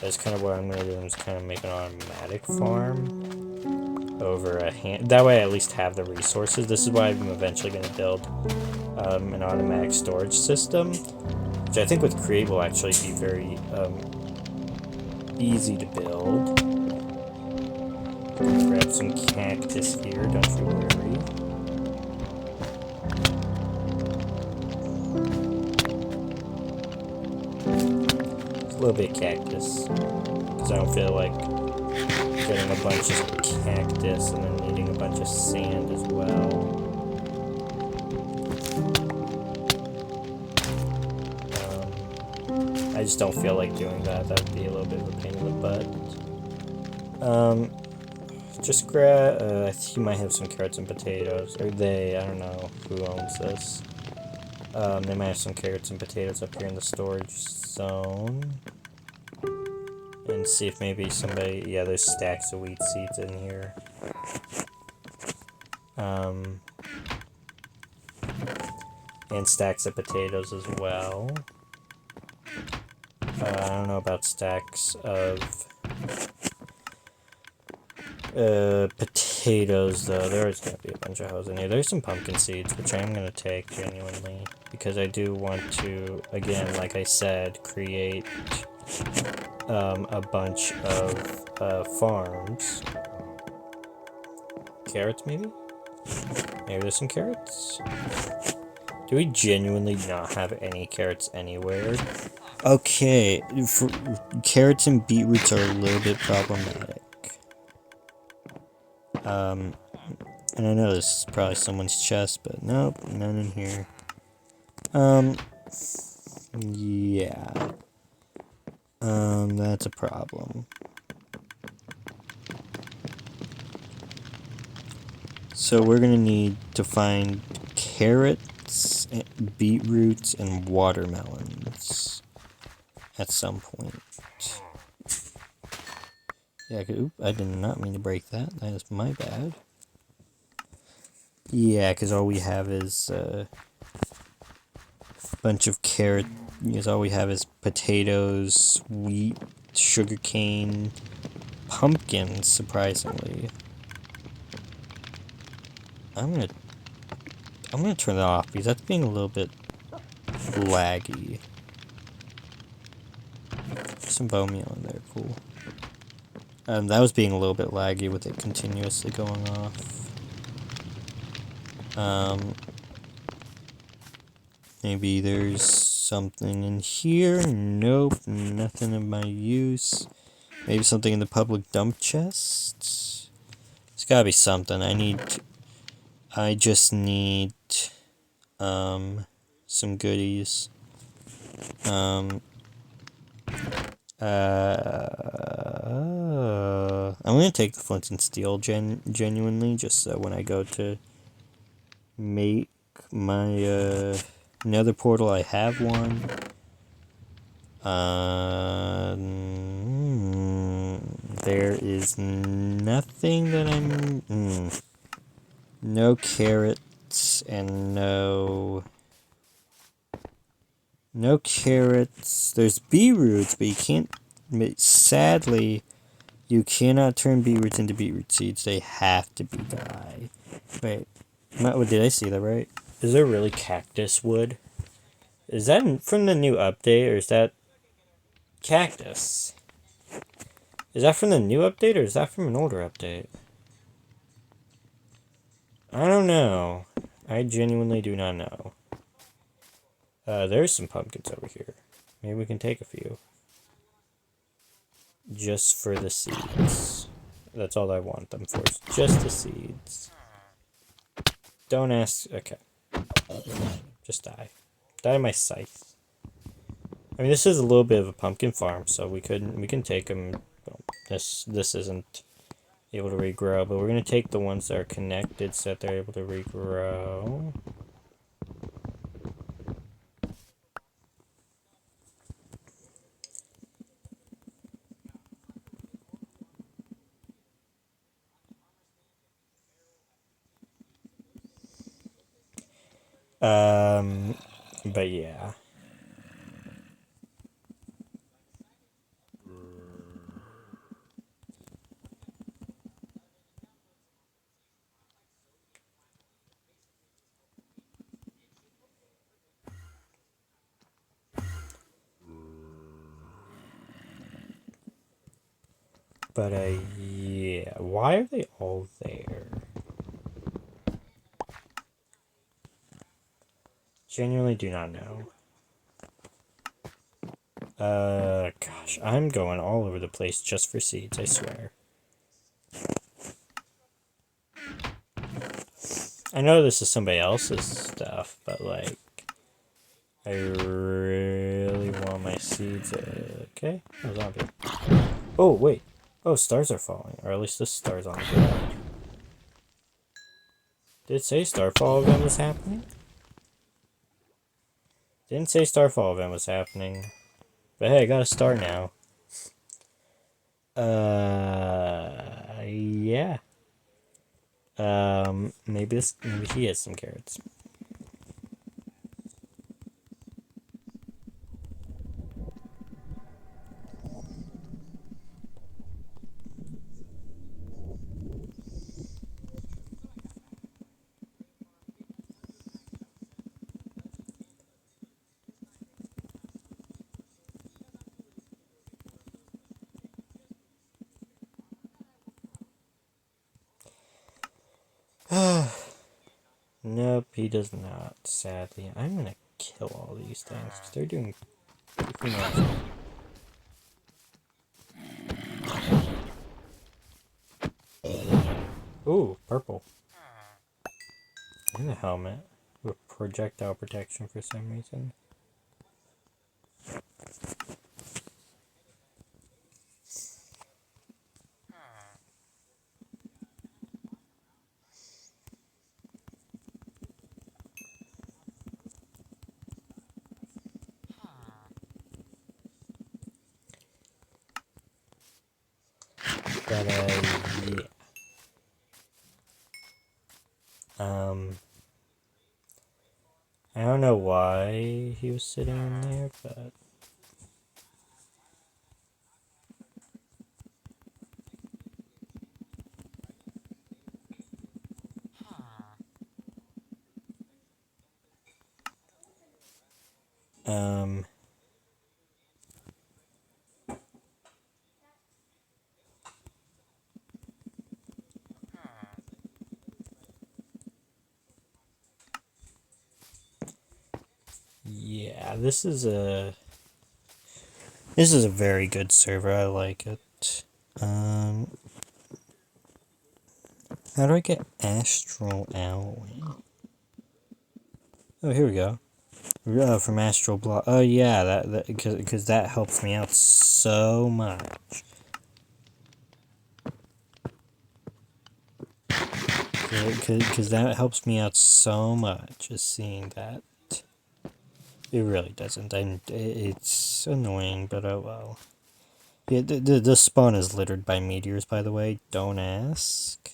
That's kind of what I'm gonna do. I'm just kind of make an automatic farm over a hand. That way I at least have the resources. This is why I'm eventually gonna build an automatic storage system, which I think with Create will actually be very easy to build. Grab some cactus here, don't you worry. little bit of cactus. Because I don't feel like getting a bunch of cactus and then needing a bunch of sand as well. I just don't feel like doing that. That would be a little bit of a pain in the butt. Just grab. He might have some carrots and potatoes, or they. I don't know who owns this. They might have some carrots and potatoes up here in the storage zone. And see if maybe somebody. Yeah, there's stacks of wheat seeds in here. And stacks of potatoes as well. I don't know about stacks of potatoes though. There's gonna be a bunch of hoes in here. There's some pumpkin seeds, which I am gonna take genuinely because I do want to, again, like I said, create a bunch of farms. Carrots, maybe? Maybe there's some carrots. Do we genuinely not have any carrots anywhere? Okay, carrots and beetroots are a little bit problematic. And I know this is probably someone's chest, but nope, none in here. Yeah. That's a problem. So we're gonna need to find carrots, beetroots, and watermelons at some point. Yeah, oop, I did not mean to break that. That is my bad. Yeah, because all we have is a bunch of carrot. Because all we have is potatoes, wheat, sugarcane, pumpkins, surprisingly. I'm gonna turn that off because that's being a little bit laggy. Some bone meal in there, cool. That was being a little bit laggy with it continuously going off. Maybe there's something in here. Nope, nothing of my use. Maybe something in the public dump chest. There's gotta be something. I just need some goodies. I'm gonna take the flint and steel genuinely, just so when I go to make my nether portal, I have one. There is nothing that I'm. No carrots and no carrots. There's beetroots, but you can't. Sadly, you cannot turn beetroots into beetroot seeds. They have to be dry. Wait, did I see that right? Is there really cactus wood? Is that from the new update, or is that cactus? Is that from the new update, or is that from an older update? I don't know. I genuinely do not know. There's some pumpkins over here. Maybe we can take a few. Just for the seeds. That's all I want them for. Just the seeds. Don't ask. Okay. Just die. Die of my scythe. I mean, this is a little bit of a pumpkin farm, so we can take them. This isn't able to regrow, but we're gonna take the ones that are connected so that they're able to regrow. But yeah. But yeah, why are they all there? Genuinely do not know. God, gosh, I'm going all over the place just for seeds, I swear. I know this is somebody else's stuff, but like, I really want my seeds. Okay, oh, zombie. Oh, wait. Oh, stars are falling, or at least this star's on the ground. Did it say Starfall event was happening? Didn't say Starfall event was happening. But hey, I got a star now. Yeah. Maybe he has some carrots. Nope, he does not, sadly. I'm gonna kill all these things, because they're doing pretty much. Ooh, purple. And a helmet with projectile protection for some reason. But, yeah. I don't know why he was sitting in there, but... Yeah, this is a very good server. I like it. How do I get Astral Alloy? Oh, here we go. From Astral Block. Oh yeah, that because that helps me out so much. Because that helps me out so much, just seeing that. It really doesn't. It's annoying, but oh well. Yeah, the spawn is littered by meteors, by the way. Don't ask.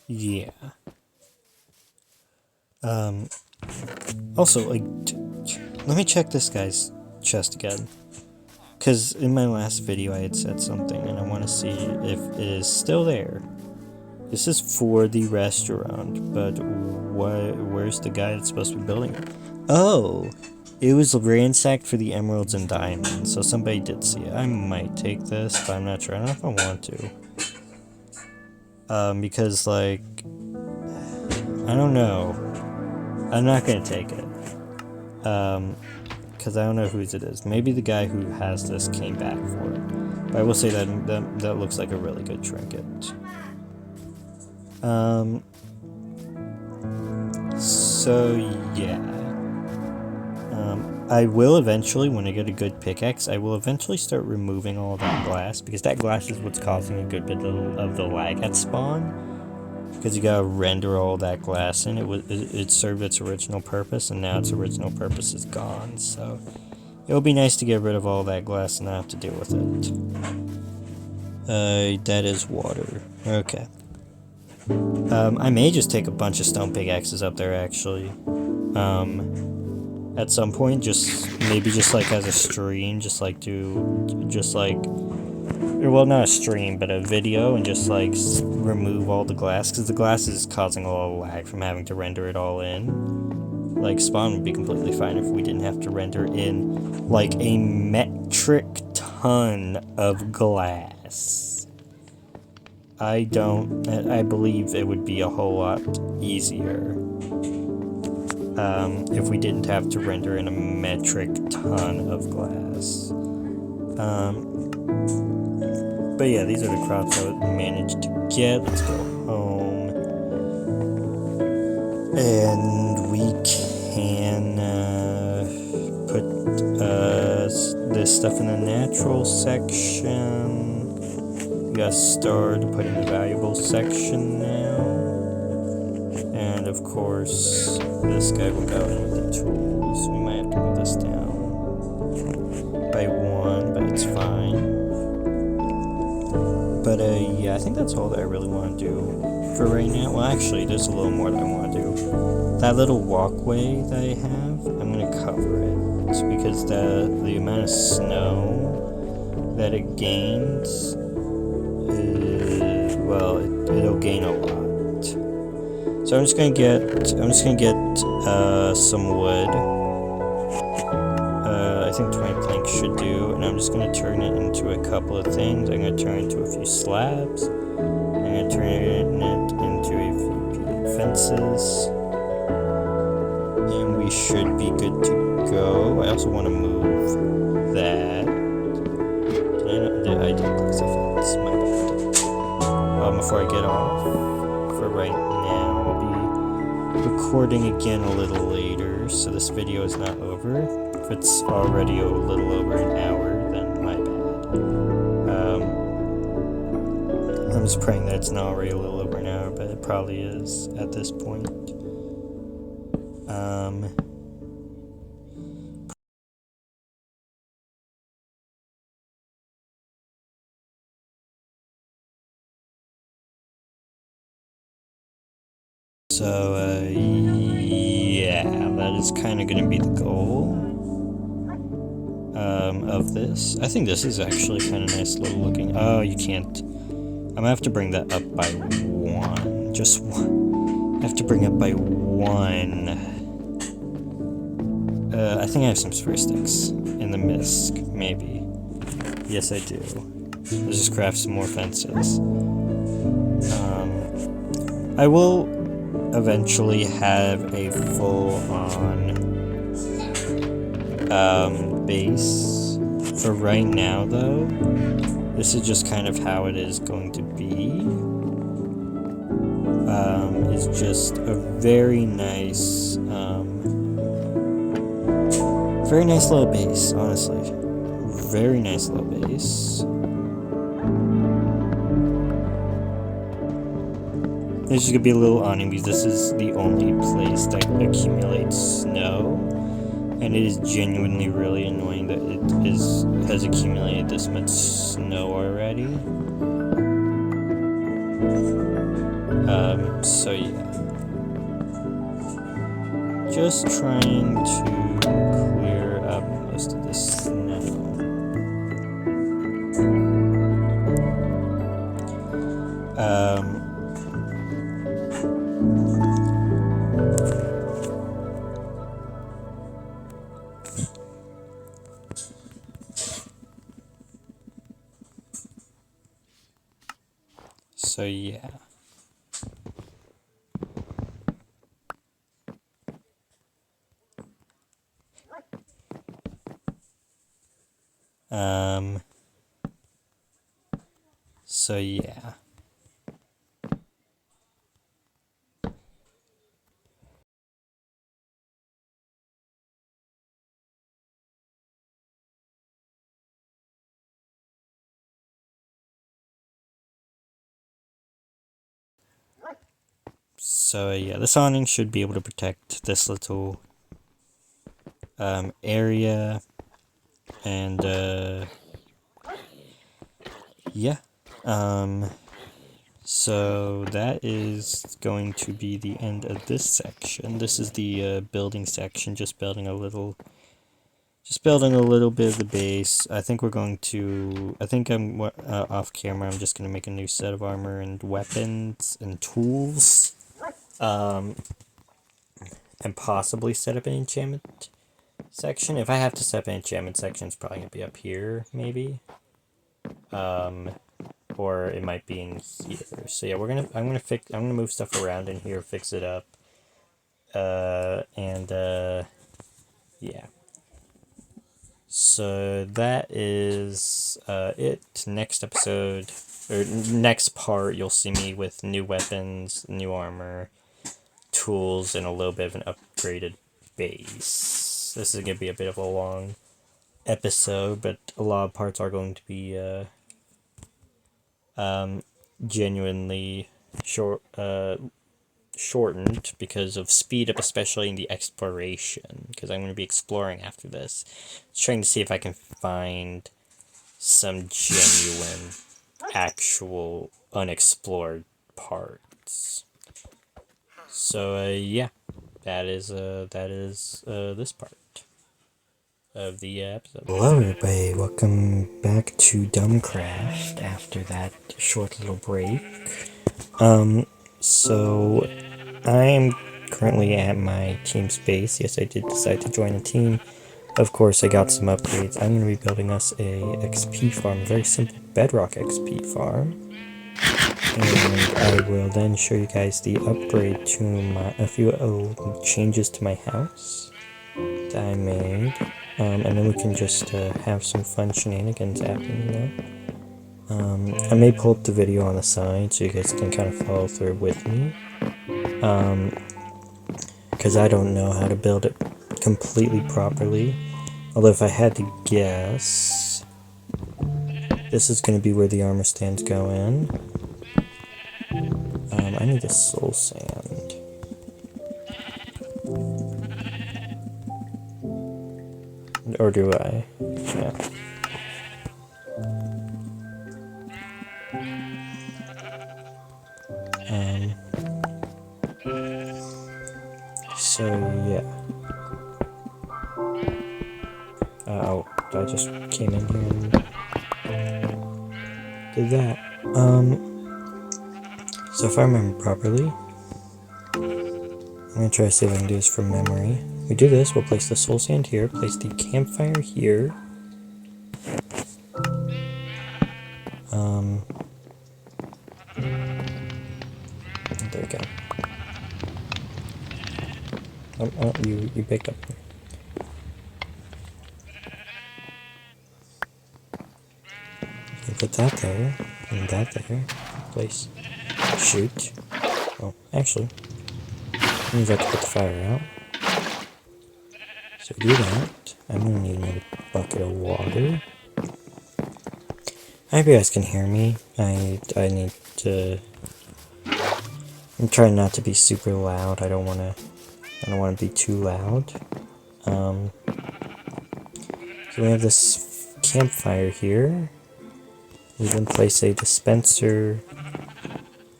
Yeah. Also, like, let me check this guy's chest again. Because in my last video I had said something, and I want to see if it is still there. This is for the restaurant, but where's the guy that's supposed to be building it? Oh! It was ransacked for the emeralds and diamonds, so somebody did see it. I might take this, but I'm not sure. I don't know if I want to. Because, like... I don't know. I'm not gonna take it. Because I don't know whose it is. Maybe the guy who has this came back for it. But I will say that looks like a really good trinket. So yeah. I will eventually, when I get a good pickaxe, I will eventually start removing all that glass, because that glass is what's causing a good bit of the lag at spawn. Because you gotta render all that glass in. It served its original purpose, and now its original purpose is gone. So it would be nice to get rid of all that glass and not have to deal with it. That is water. Okay. I may just take a bunch of stone pickaxes up there, actually. At some point, maybe like as a stream, well, not a stream, but a video, and just like remove all the glass, because the glass is causing a lot of lag from having to render it all in. Like, spawn would be completely fine if we didn't have to render in like a metric ton of glass. I believe it would be a whole lot easier if we didn't have to render in a metric ton of glass. But yeah, these are the crops I managed to get. Let's go home. And we can put this stuff in the natural section. We got started putting the valuable section now. And of course, this guy will go in with the tools. We might have to move this down by 1, but it's fine. But yeah, I think that's all that I really want to do for right now. Well, actually, there's a little more that I want to do. That little walkway that I have, I'm going to cover it. Because the amount of snow that it gains, well, it'll gain a lot. So I'm just gonna get some wood. I think 20 planks should do, and I'm just gonna turn it into a couple of things. I'm gonna turn it into a few slabs. I'm gonna turn it into a few fences, and we should be good to go. I also want to move that. I didn't place a fence. My bad. Before I get off, for right now, I'll be recording again a little later, so this video is not over. If it's already a little over an hour, then my bad. I'm just praying that it's not already a little over an hour, but it probably is at this point. So, yeah, that is kind of going to be the goal of this. I think this is actually kind of nice little looking. Oh, you can't. I'm going to have to bring that up by 1. Just 1. I have to bring it by 1. I think I have some sphere sticks in the misc, maybe. Yes, I do. Let's just craft some more fences. I will eventually have a full-on base. For right now, though, this is just kind of how it is going to be. It's just a very nice little base, honestly. Very nice little base. There's just gonna be a little awning because this is the only place that accumulates snow, and it is genuinely really annoying that it has accumulated this much snow already. So yeah, just trying to clear up most of this snow. So yeah. So yeah. So yeah, this awning should be able to protect this little area, and yeah, so that is going to be the end of this section. This is the building section, just building a little bit of the base. I think I'm off camera. I'm just gonna make a new set of armor and weapons and tools. And possibly set up an enchantment section. If I have to set up an enchantment section, it's probably gonna be up here, maybe. or it might be in here. So yeah, I'm gonna move stuff around in here, fix it up, yeah. So that is it. Next episode, or next part, you'll see me with new weapons, new armor, tools, and a little bit of an upgraded base. This is going to be a bit of a long episode, but a lot of parts are going to be genuinely shortened because of speed up, especially in the exploration, because I'm going to be exploring after this. Trying to see if I can find some genuine, actual, unexplored parts. So, yeah, that is this part of the episode. Hello everybody, welcome back to Dumcraft after that short little break. So I'm currently at my team's base. Yes, I did decide to join a team. Of course, I got some upgrades. I'm going to be building us a XP farm, a very simple bedrock XP farm. And I will then show you guys the upgrade to a few changes to my house that I made. And then we can just have some fun shenanigans happen, you know? I may pull up the video on the side so you guys can kind of follow through with me. Because I don't know how to build it completely properly. Although if I had to guess, this is going to be where the armor stands go in. I need a soul sand. Or do I? Yeah. So yeah. Oh, I just came in here and did that. So if I remember properly, I'm gonna try to see if I can do this from memory. We do this, we'll place the soul sand here, place the campfire here. There we go. Oh, you picked up. You put that there, and that there. Place. Shoot. Oh, actually, means I have to put the fire out. So do that. I'm gonna need another bucket of water. I hope you guys can hear me. I need to. I'm trying not to be super loud. I don't want to be too loud. So we have this campfire here. We then place a dispenser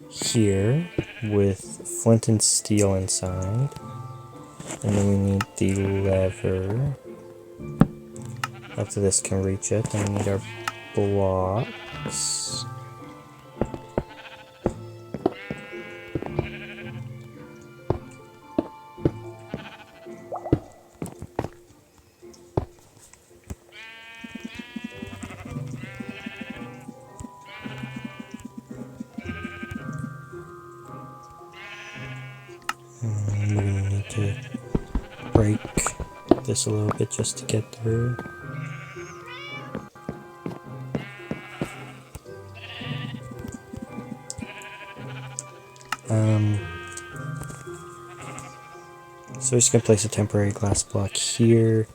here with flint and steel inside. And then we need the lever. After this can reach it, then we need our blocks. We're gonna need to break this a little bit just to get through. So we're just gonna place a temporary glass block here.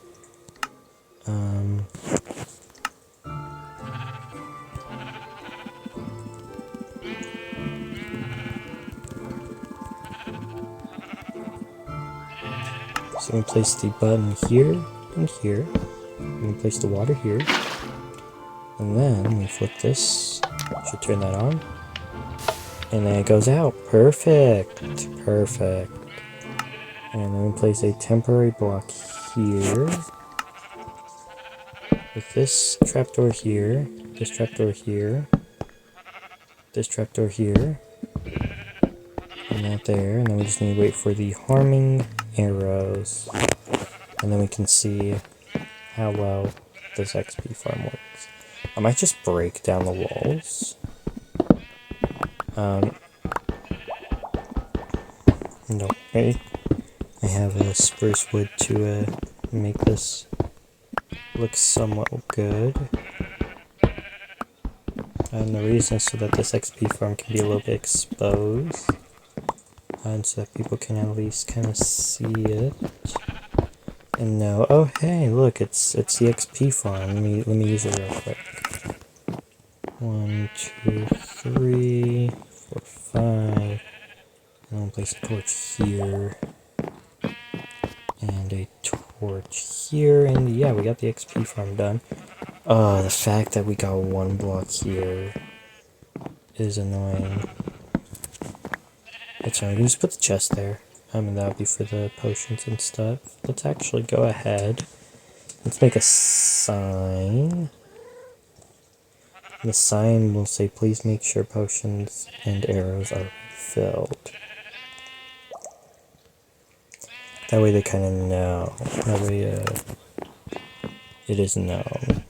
So we place the button here and here. We place the water here. And then we flip this. Should turn that on. And then it goes out. Perfect. Perfect. And then we place a temporary block here. With this trapdoor here. This trapdoor here. This trapdoor here. And that there. And then we just need to wait for the harming arrows, and then we can see how well this XP farm works. I might just break down the walls No way. I have a spruce wood to make this look somewhat good. And the reason is so that this XP farm can be a little bit exposed. And so that people can at least kind of see it. And know, oh hey, look, it's the XP farm. Let me use it real quick. 1, 2, 3, 4, 5. And I'll place a torch here. And a torch here. And yeah, we got the XP farm done. Oh, the fact that we got one block here is annoying. It's fine, we can just put the chest there. And that'll be for the potions and stuff. Let's actually go ahead. Let's make a sign. The sign will say, please make sure potions and arrows are filled. That way they kind of know. That way it is known.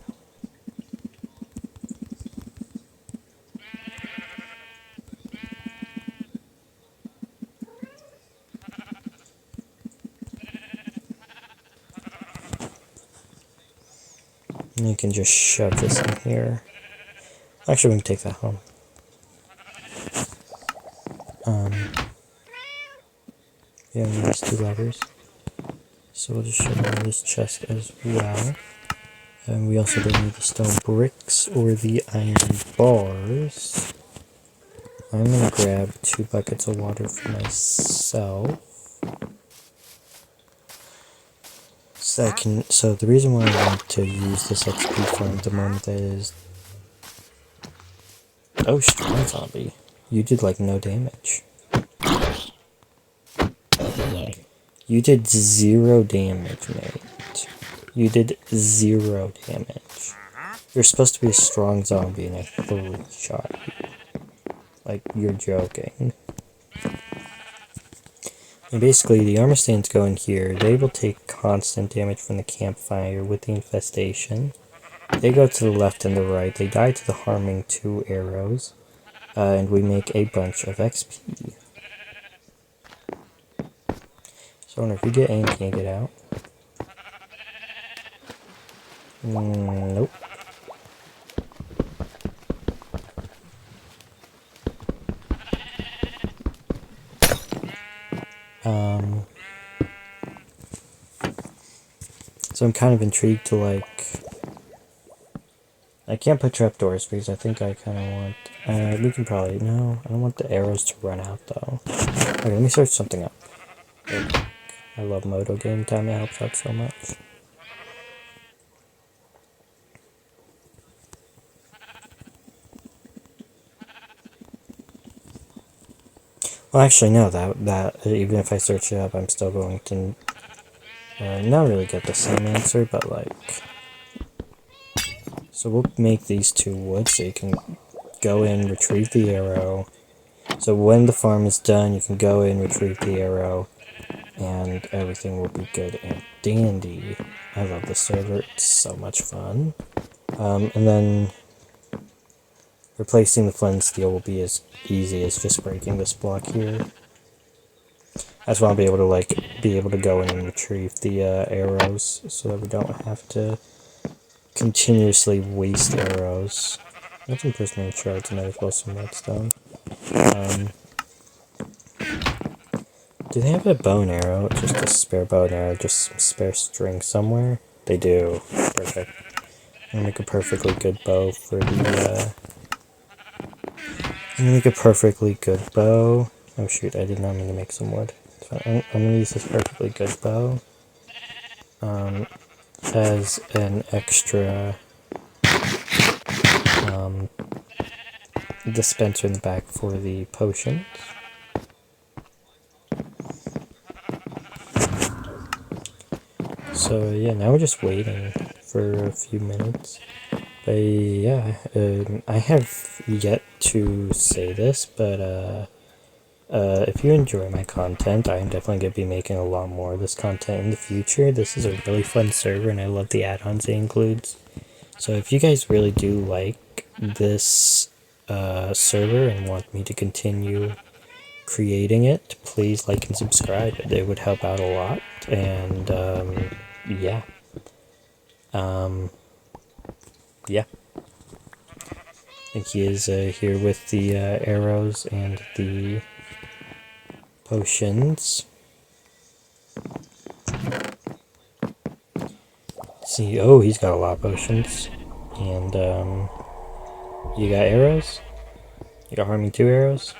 And you can just shove this in here. Actually, we can take that home. Yeah, we need these 2 levers. So we'll just shove it in this chest as well. And we also don't need the stone bricks or the iron bars. I'm gonna grab 2 buckets of water for myself. So the reason why I want to use this XP farm at the moment is... Oh, strong zombie. You did like no damage. You did 0 damage, mate. You did 0 damage. You're supposed to be a strong zombie and I totally shot you. Like, you're joking. And basically, the armor stains go in here. They will take constant damage from the campfire with the infestation. They go to the left and the right. They die to the harming 2 arrows. And we make a bunch of XP. So I wonder if you get in, can you get out? Nope. So I'm kind of intrigued to like... I can't put trapdoors because I think I kind of want... we can probably... No, I don't want the arrows to run out though. Okay, let me search something up. I love Moto game time, it helps out so much. Well, actually, no, that even if I search it up, I'm still going to not really get the same answer, but like... So we'll make these 2 wood so you can go in, retrieve the arrow. So when the farm is done, you can go in, retrieve the arrow, and everything will be good and dandy. I love this server, it's so much fun. And then replacing the flint and steel will be as easy as just breaking this block here. I just want to be able to go in and retrieve the arrows so that we don't have to continuously waste arrows. Got some prismarine shards and as well some redstone. Do they have a bow and arrow? Just a spare bow and arrow, just some spare string somewhere? They do. Perfect. I'm gonna make a perfectly good bow for the I'm gonna make a perfectly good bow. Oh shoot, I did not mean to make some wood. I'm gonna use this perfectly good bow as an extra dispenser in the back for the potions. So yeah, now we're just waiting for a few minutes. But yeah, I have yet to say this, but if you enjoy my content, I'm definitely going to be making a lot more of this content in the future. This is a really fun server, and I love the add-ons it includes. So if you guys really do like this server and want me to continue creating it, please like and subscribe. It would help out a lot. And yeah. Yeah. I think he is here with the arrows and the potions. See, oh, he's got a lot of potions. And you got arrows? You got harming 2 arrows?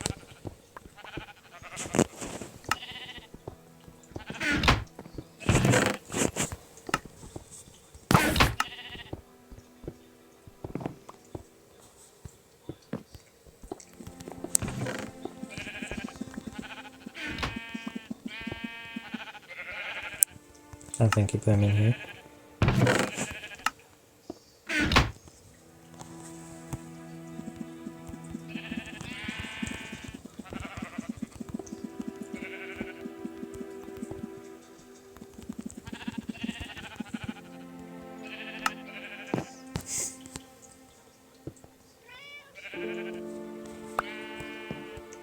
I think you put him in here.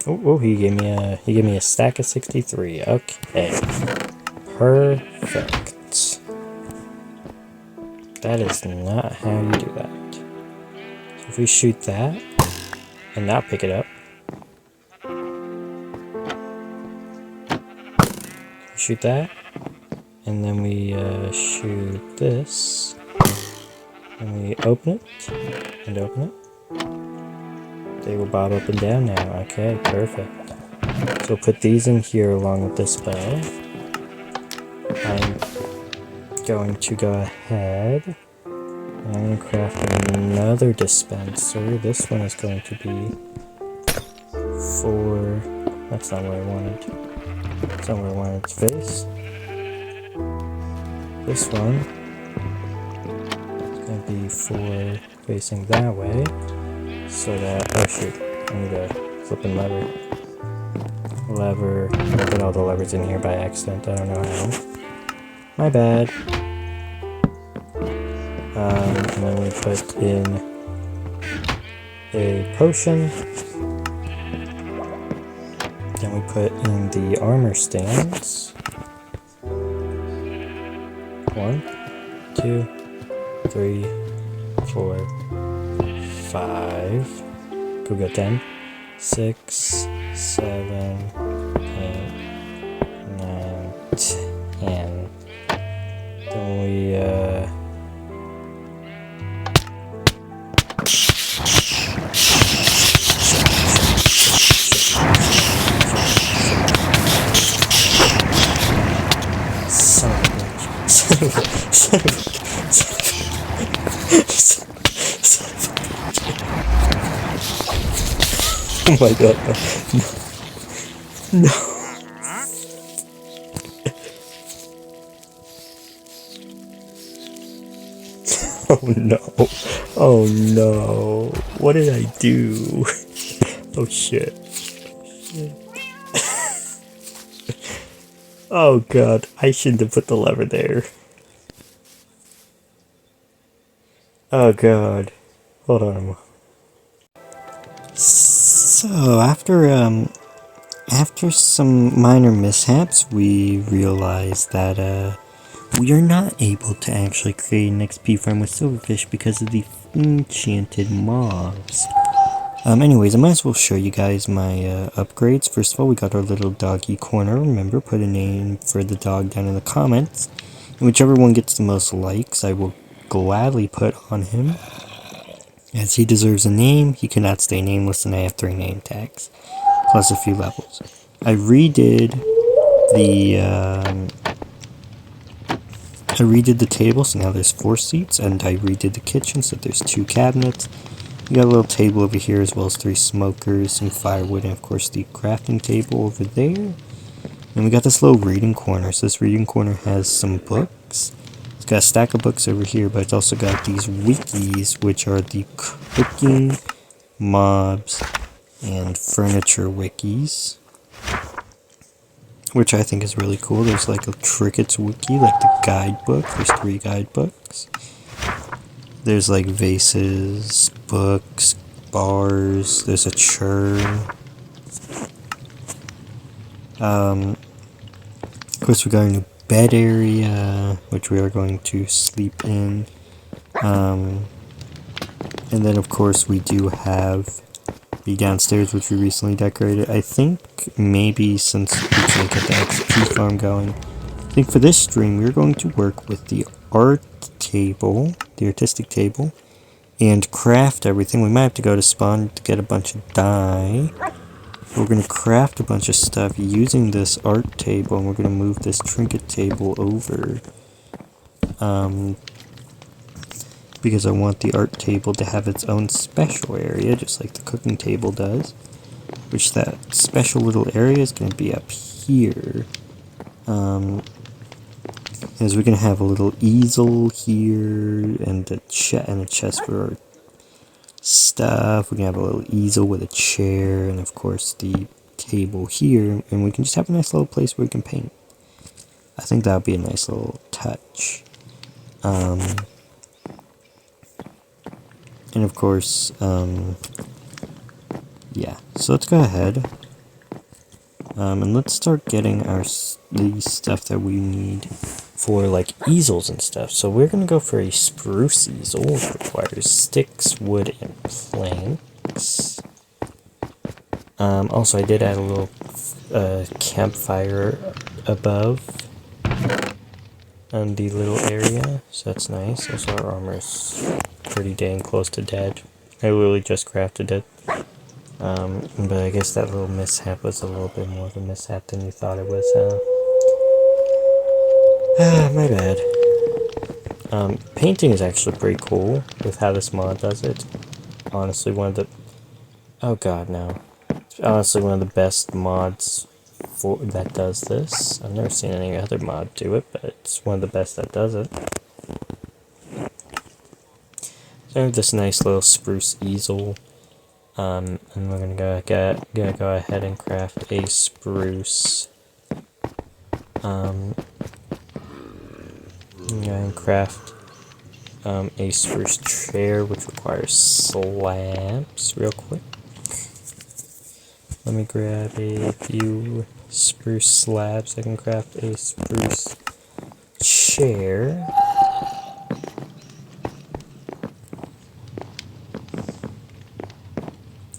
Oh, he gave me a stack of 63. Okay. Perfect. That is not how you do that. So if we shoot that and not pick it up, shoot that, and then we shoot this, and we open it and open it. They will bob up and down now. Okay, perfect. So we'll put these in here along with this bow. I'm going to go ahead and I'm going to craft another dispenser. This one is going to be for... That's not what I wanted. That's not where I wanted its face. This one is going to be for facing that way. So that, oh shoot, I need a flipping lever. I put all the levers in here by accident, I don't know how. My bad. And then we put in a potion. Then we put in the armor stands. 1, 2, 3, 4, 5. Go get 10. 6, 7, 8, 9, 10. Then we oh my god, no. Oh no. Oh no. What did I do? Oh shit. Oh god, I shouldn't have put the lever there. Oh god. Hold on. So after some minor mishaps, we realized that we are not able to actually create an XP farm with silverfish because of the enchanted mobs. Anyways, I might as well show you guys my upgrades. First of all, we got our little doggy corner. Remember, put a name for the dog down in the comments. And whichever one gets the most likes, I will gladly put on him. As he deserves a name, he cannot stay nameless, and I have 3 name tags. Plus a few levels. I redid the table, so now there's 4 seats, and I redid the kitchen, so there's 2 cabinets. We got a little table over here, as well as 3 smokers, some firewood, and of course the crafting table over there. And we got this little reading corner, so this reading corner has some books. It's got a stack of books over here, but it's also got these wikis, which are the cooking, mobs, and furniture wikis. Which I think is really cool. There's like a Crickets wiki, like the guidebook. There's 3 guidebooks. There's like vases, books, bars, there's a churn. Of course, we got a new bed area, which we are going to sleep in. And then, of course, we do have the downstairs, which we recently decorated. I think maybe since we can't get the XP farm going, I think for this stream, we're going to work with the art table, the artistic table, and craft everything. We might have to go to spawn to get a bunch of dye. We're going to craft a bunch of stuff using this art table, and we're going to move this trinket table over. Because I want the art table to have its own special area, just like the cooking table does. Which that special little area is going to be up here. As we're going to have a little easel here, and a chest for our stuff. We can have a little easel with a chair, and of course the table here, and we can just have a nice little place where we can paint. I think that would be a nice little touch. And of course, yeah, so let's go ahead, and let's start getting the stuff that we need for like easels and stuff. So we're gonna go for a spruce easel, which requires sticks, wood, and planks. Also, I did add a little campfire above on the little area, so that's nice. Also, our armor's pretty dang close to dead. I literally just crafted it. But I guess that little mishap was a little bit more of a mishap than you thought it was, huh? My bad. Painting is actually pretty cool with how this mod does it. Honestly, one of the... Oh god, no. It's honestly one of the best mods that does this. I've never seen any other mod do it, but it's one of the best that does it. So I have this nice little spruce easel. And we're gonna go ahead and craft a spruce. And craft a spruce chair, which requires slabs real quick. Let me grab a few spruce slabs. I can craft a spruce chair.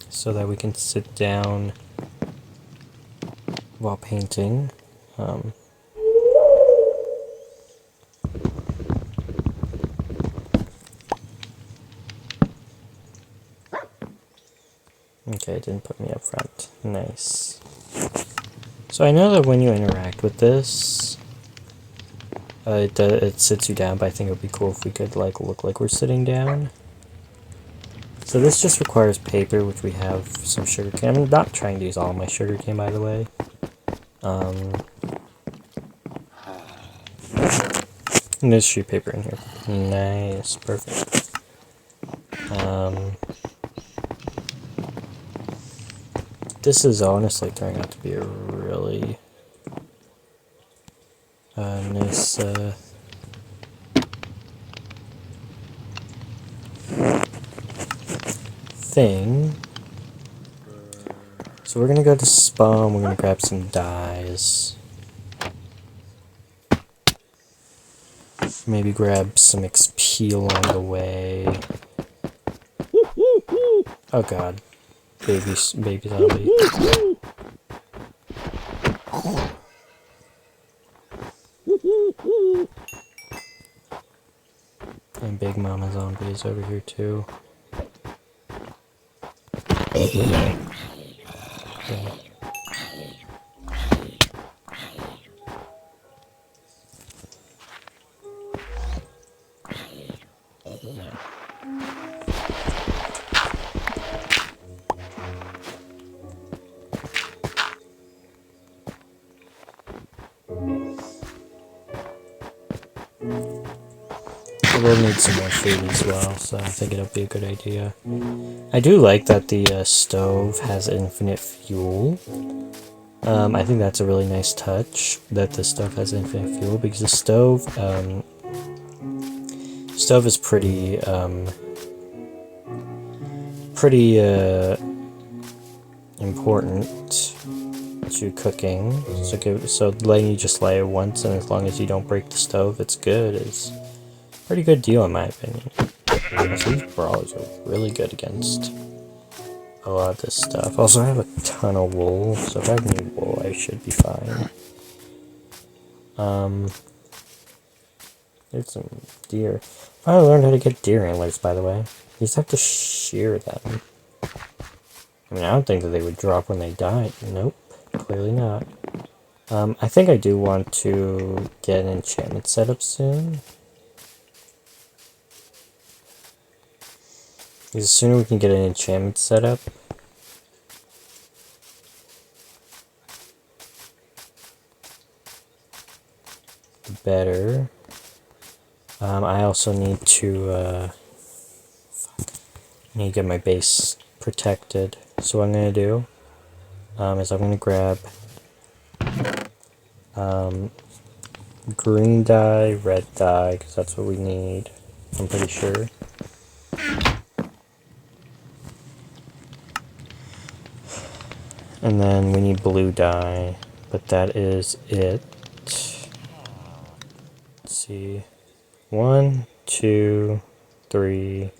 So that we can sit down while painting. Okay, it didn't put me up front. Nice. So I know that when you interact with this, it sits you down, but I think it would be cool if we could like look like we're sitting down. So this just requires paper, which we have some sugarcane. I'm not trying to use all my sugarcane, by the way. And there's sheet paper in here. Nice, perfect. This is honestly turning out to be a really nice thing. So we're gonna go to spawn, we're gonna grab some dyes. Maybe grab some XP along the way. Oh god. Baby zombie. And Big Mama zombie is over here too. Yeah. We'll need some more food as well, so I think it'll be a good idea. I do like that the stove has infinite fuel. I think that's a really nice touch, that the stove has infinite fuel, because the stove is pretty pretty important to cooking. So letting you just lay it once, and as long as you don't break the stove, it's good. It's a pretty good deal in my opinion. So these brawlers are really good against a lot of this stuff. Also, I have a ton of wool, so if I have new wool, I should be fine. There's some deer. I learned how to get deer antlers, by the way. You just have to shear them. I mean, I don't think that they would drop when they die. Nope, clearly not. I think I do want to get an enchantment set up soon. Because the sooner we can get an enchantment set up, the better. I also need to get my base protected. So what I'm going to do is I'm going to grab green dye, red dye, because that's what we need, I'm pretty sure. And then we need blue dye, but that is it. Let's see. 1, 2, 3.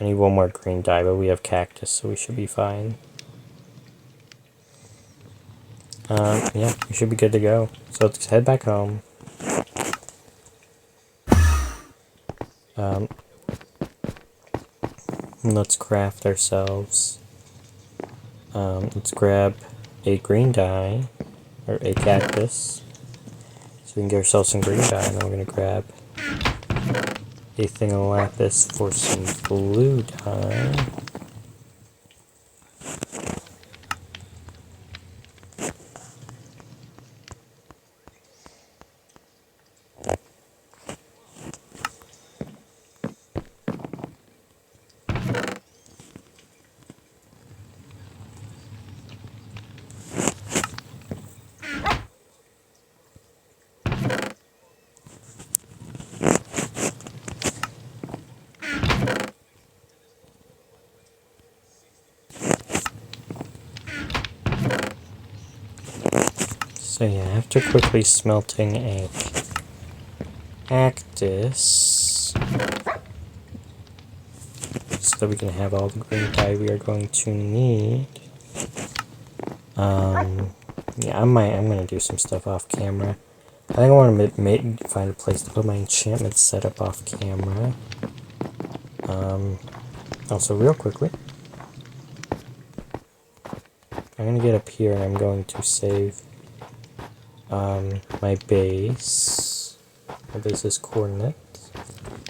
I need one more green dye, but we have cactus, so we should be fine. Yeah, we should be good to go. So let's head back home. Let's craft ourselves. Let's grab a green dye, or a cactus, so we can get ourselves some green dye, and then we're going to grab a thing of lapis for some blue dye. So yeah, after quickly smelting a cactus, so that we can have all the green dye we are going to need. Yeah, I'm gonna do some stuff off camera. I think I want to find a place to put my enchantment setup off camera. Also, real quickly, I'm gonna get up here and I'm going to save my base. My base's coordinates.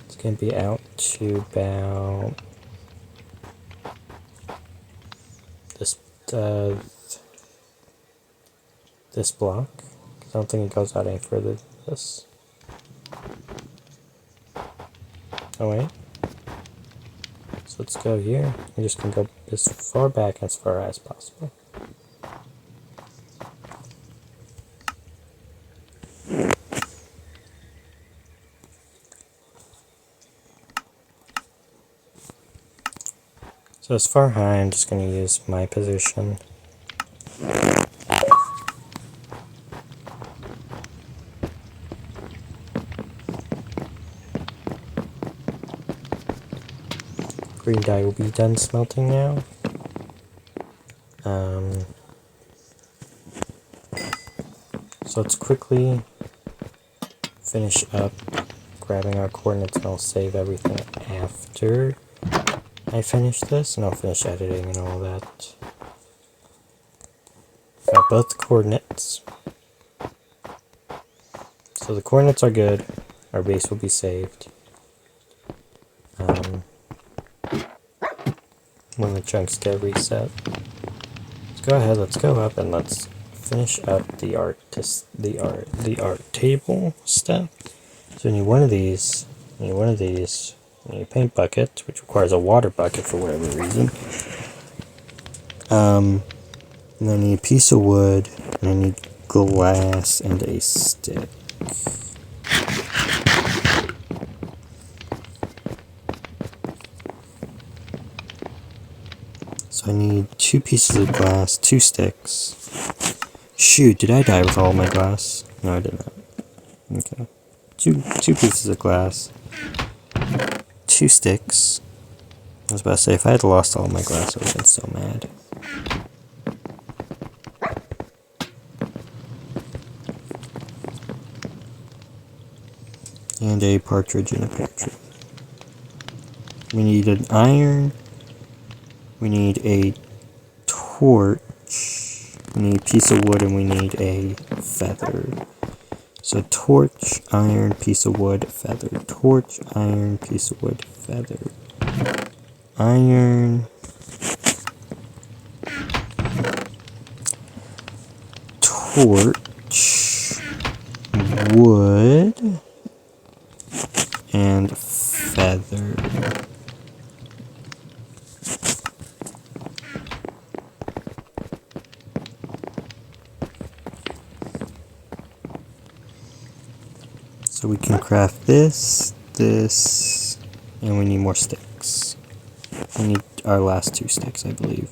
It's gonna be out to about this block. I don't think it goes out any further than this. Oh wait. So let's go here. I'm just gonna go as far back as far as possible. So as far high, I'm just going to use my position. Green dye will be done smelting now. So let's quickly finish up grabbing our coordinates, and I'll save everything after I finish this, and I'll finish editing and all that. Got both the coordinates. So the coordinates are good. Our base will be saved. When the chunks get reset. Let's go ahead, let's go up and let's finish up the art table step. So you need one of these, you need one of these, you need a paint bucket, which requires a water bucket for whatever reason. And then I need a piece of wood, and I need glass and a stick. So I need 2 pieces of glass, 2 sticks. Shoot, did I die with all my glass? No, I did not. Okay. Two pieces of glass, 2 sticks. I was about to say, if I had lost all my glass, I would have been so mad. And a partridge in a pear tree. We need an iron. We need a torch. We need a piece of wood, and we need a feather. So torch, iron, piece of wood, feather. Torch, iron, piece of wood, feather. Iron. Torch. Wood. And feather. So we can craft this, and we need more sticks. We need our last 2 sticks, I believe.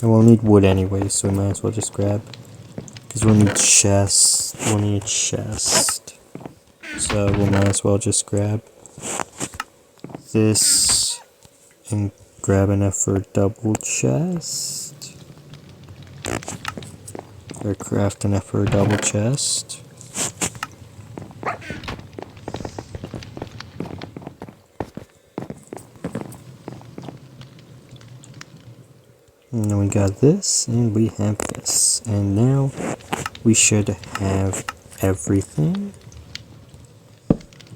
And we'll need wood anyway, so we might as well just grab. Because we'll need chest. So we might as well just grab this and grab enough for a double chest. Or craft enough for a double chest. And then we got this, and we have this. And now we should have everything.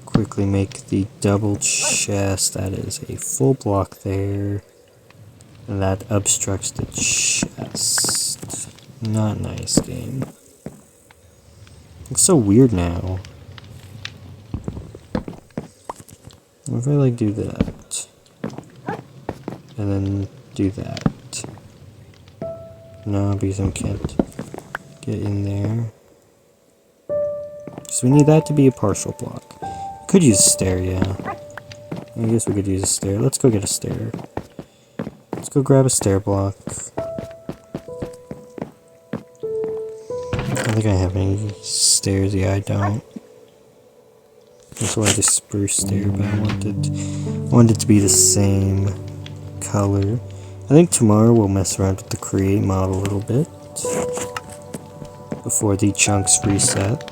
Quickly make the double chest. That is a full block there. And that obstructs the chest. Not nice, game. Looks so weird now. What if I like do that? And then do that. No, because I can't get in there. So we need that to be a partial block. Could use a stair, yeah. I guess we could use a stair. Let's go get a stair. Let's go grab a stair block. I don't think I have any stairs. Yeah, I don't. That's why I just spruce stair, but I want it to be the same color. I think tomorrow we'll mess around with the create model a little bit before the chunks reset.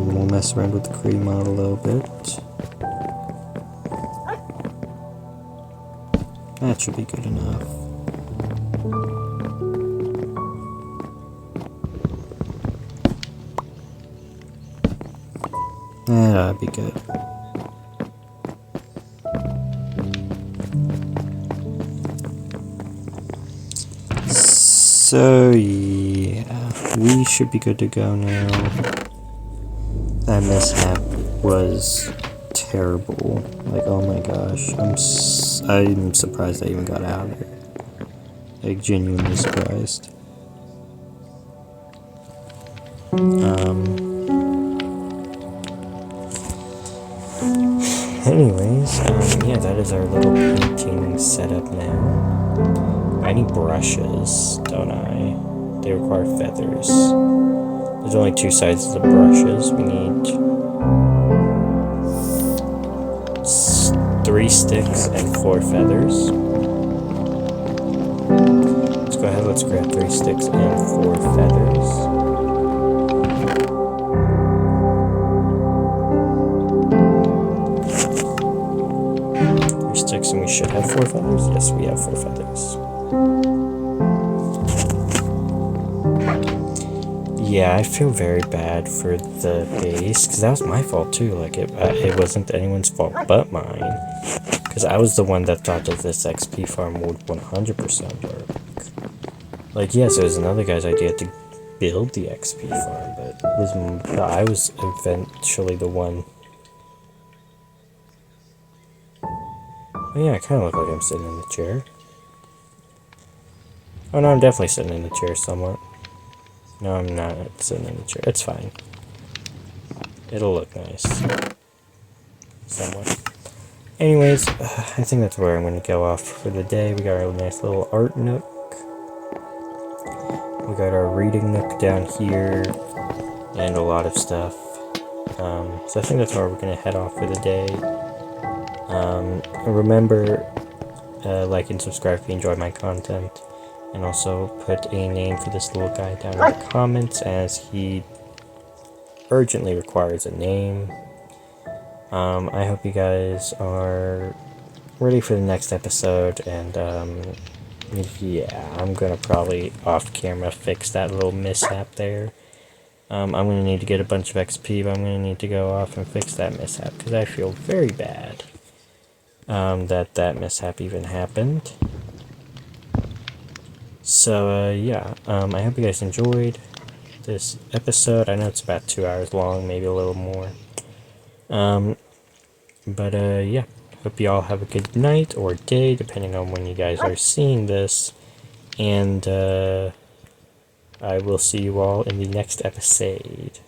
We'll mess around with the create model a little bit. That should be good enough. That'll be good. So yeah, we should be good to go now. That mishap was terrible. Like, oh my gosh, I'm surprised I even got out of there. Like, genuinely surprised. Anyways, yeah, that is our little painting setup now. I need brushes, don't I? They require feathers. There's only 2 sides of the brushes. We need 3 sticks and 4 feathers. Let's go ahead, let's grab 3 sticks and 4 feathers. 3 sticks, and we should have 4 feathers? Yes, we have 4 feathers. Yeah, I feel very bad for the base, because that was my fault too. Like, it wasn't anyone's fault but mine. Because I was the one that thought that this XP farm would 100% work. Like, yes, it was another guy's idea to build the XP farm, but I was eventually the one. Oh yeah, I kind of look like I'm sitting in the chair. Oh no, I'm definitely sitting in the chair somewhat. No, I'm not sitting in the chair. It's fine. It'll look nice. Somewhat. Anyways, I think that's where I'm going to go off for the day. We got our nice little art nook. We got our reading nook down here, and a lot of stuff. So I think that's where we're going to head off for the day. Remember, like and subscribe if you enjoy my content. And also put a name for this little guy down in the comments, as he urgently requires a name. I hope you guys are ready for the next episode, and yeah, I'm gonna probably off camera fix that little mishap there. I'm gonna need to get a bunch of XP, but I'm gonna need to go off and fix that mishap because I feel very bad that mishap even happened. So yeah, I hope you guys enjoyed this episode. I know it's about 2 hours long, maybe a little more. But yeah, hope you all have a good night or day, depending on when you guys are seeing this. And I will see you all in the next episode.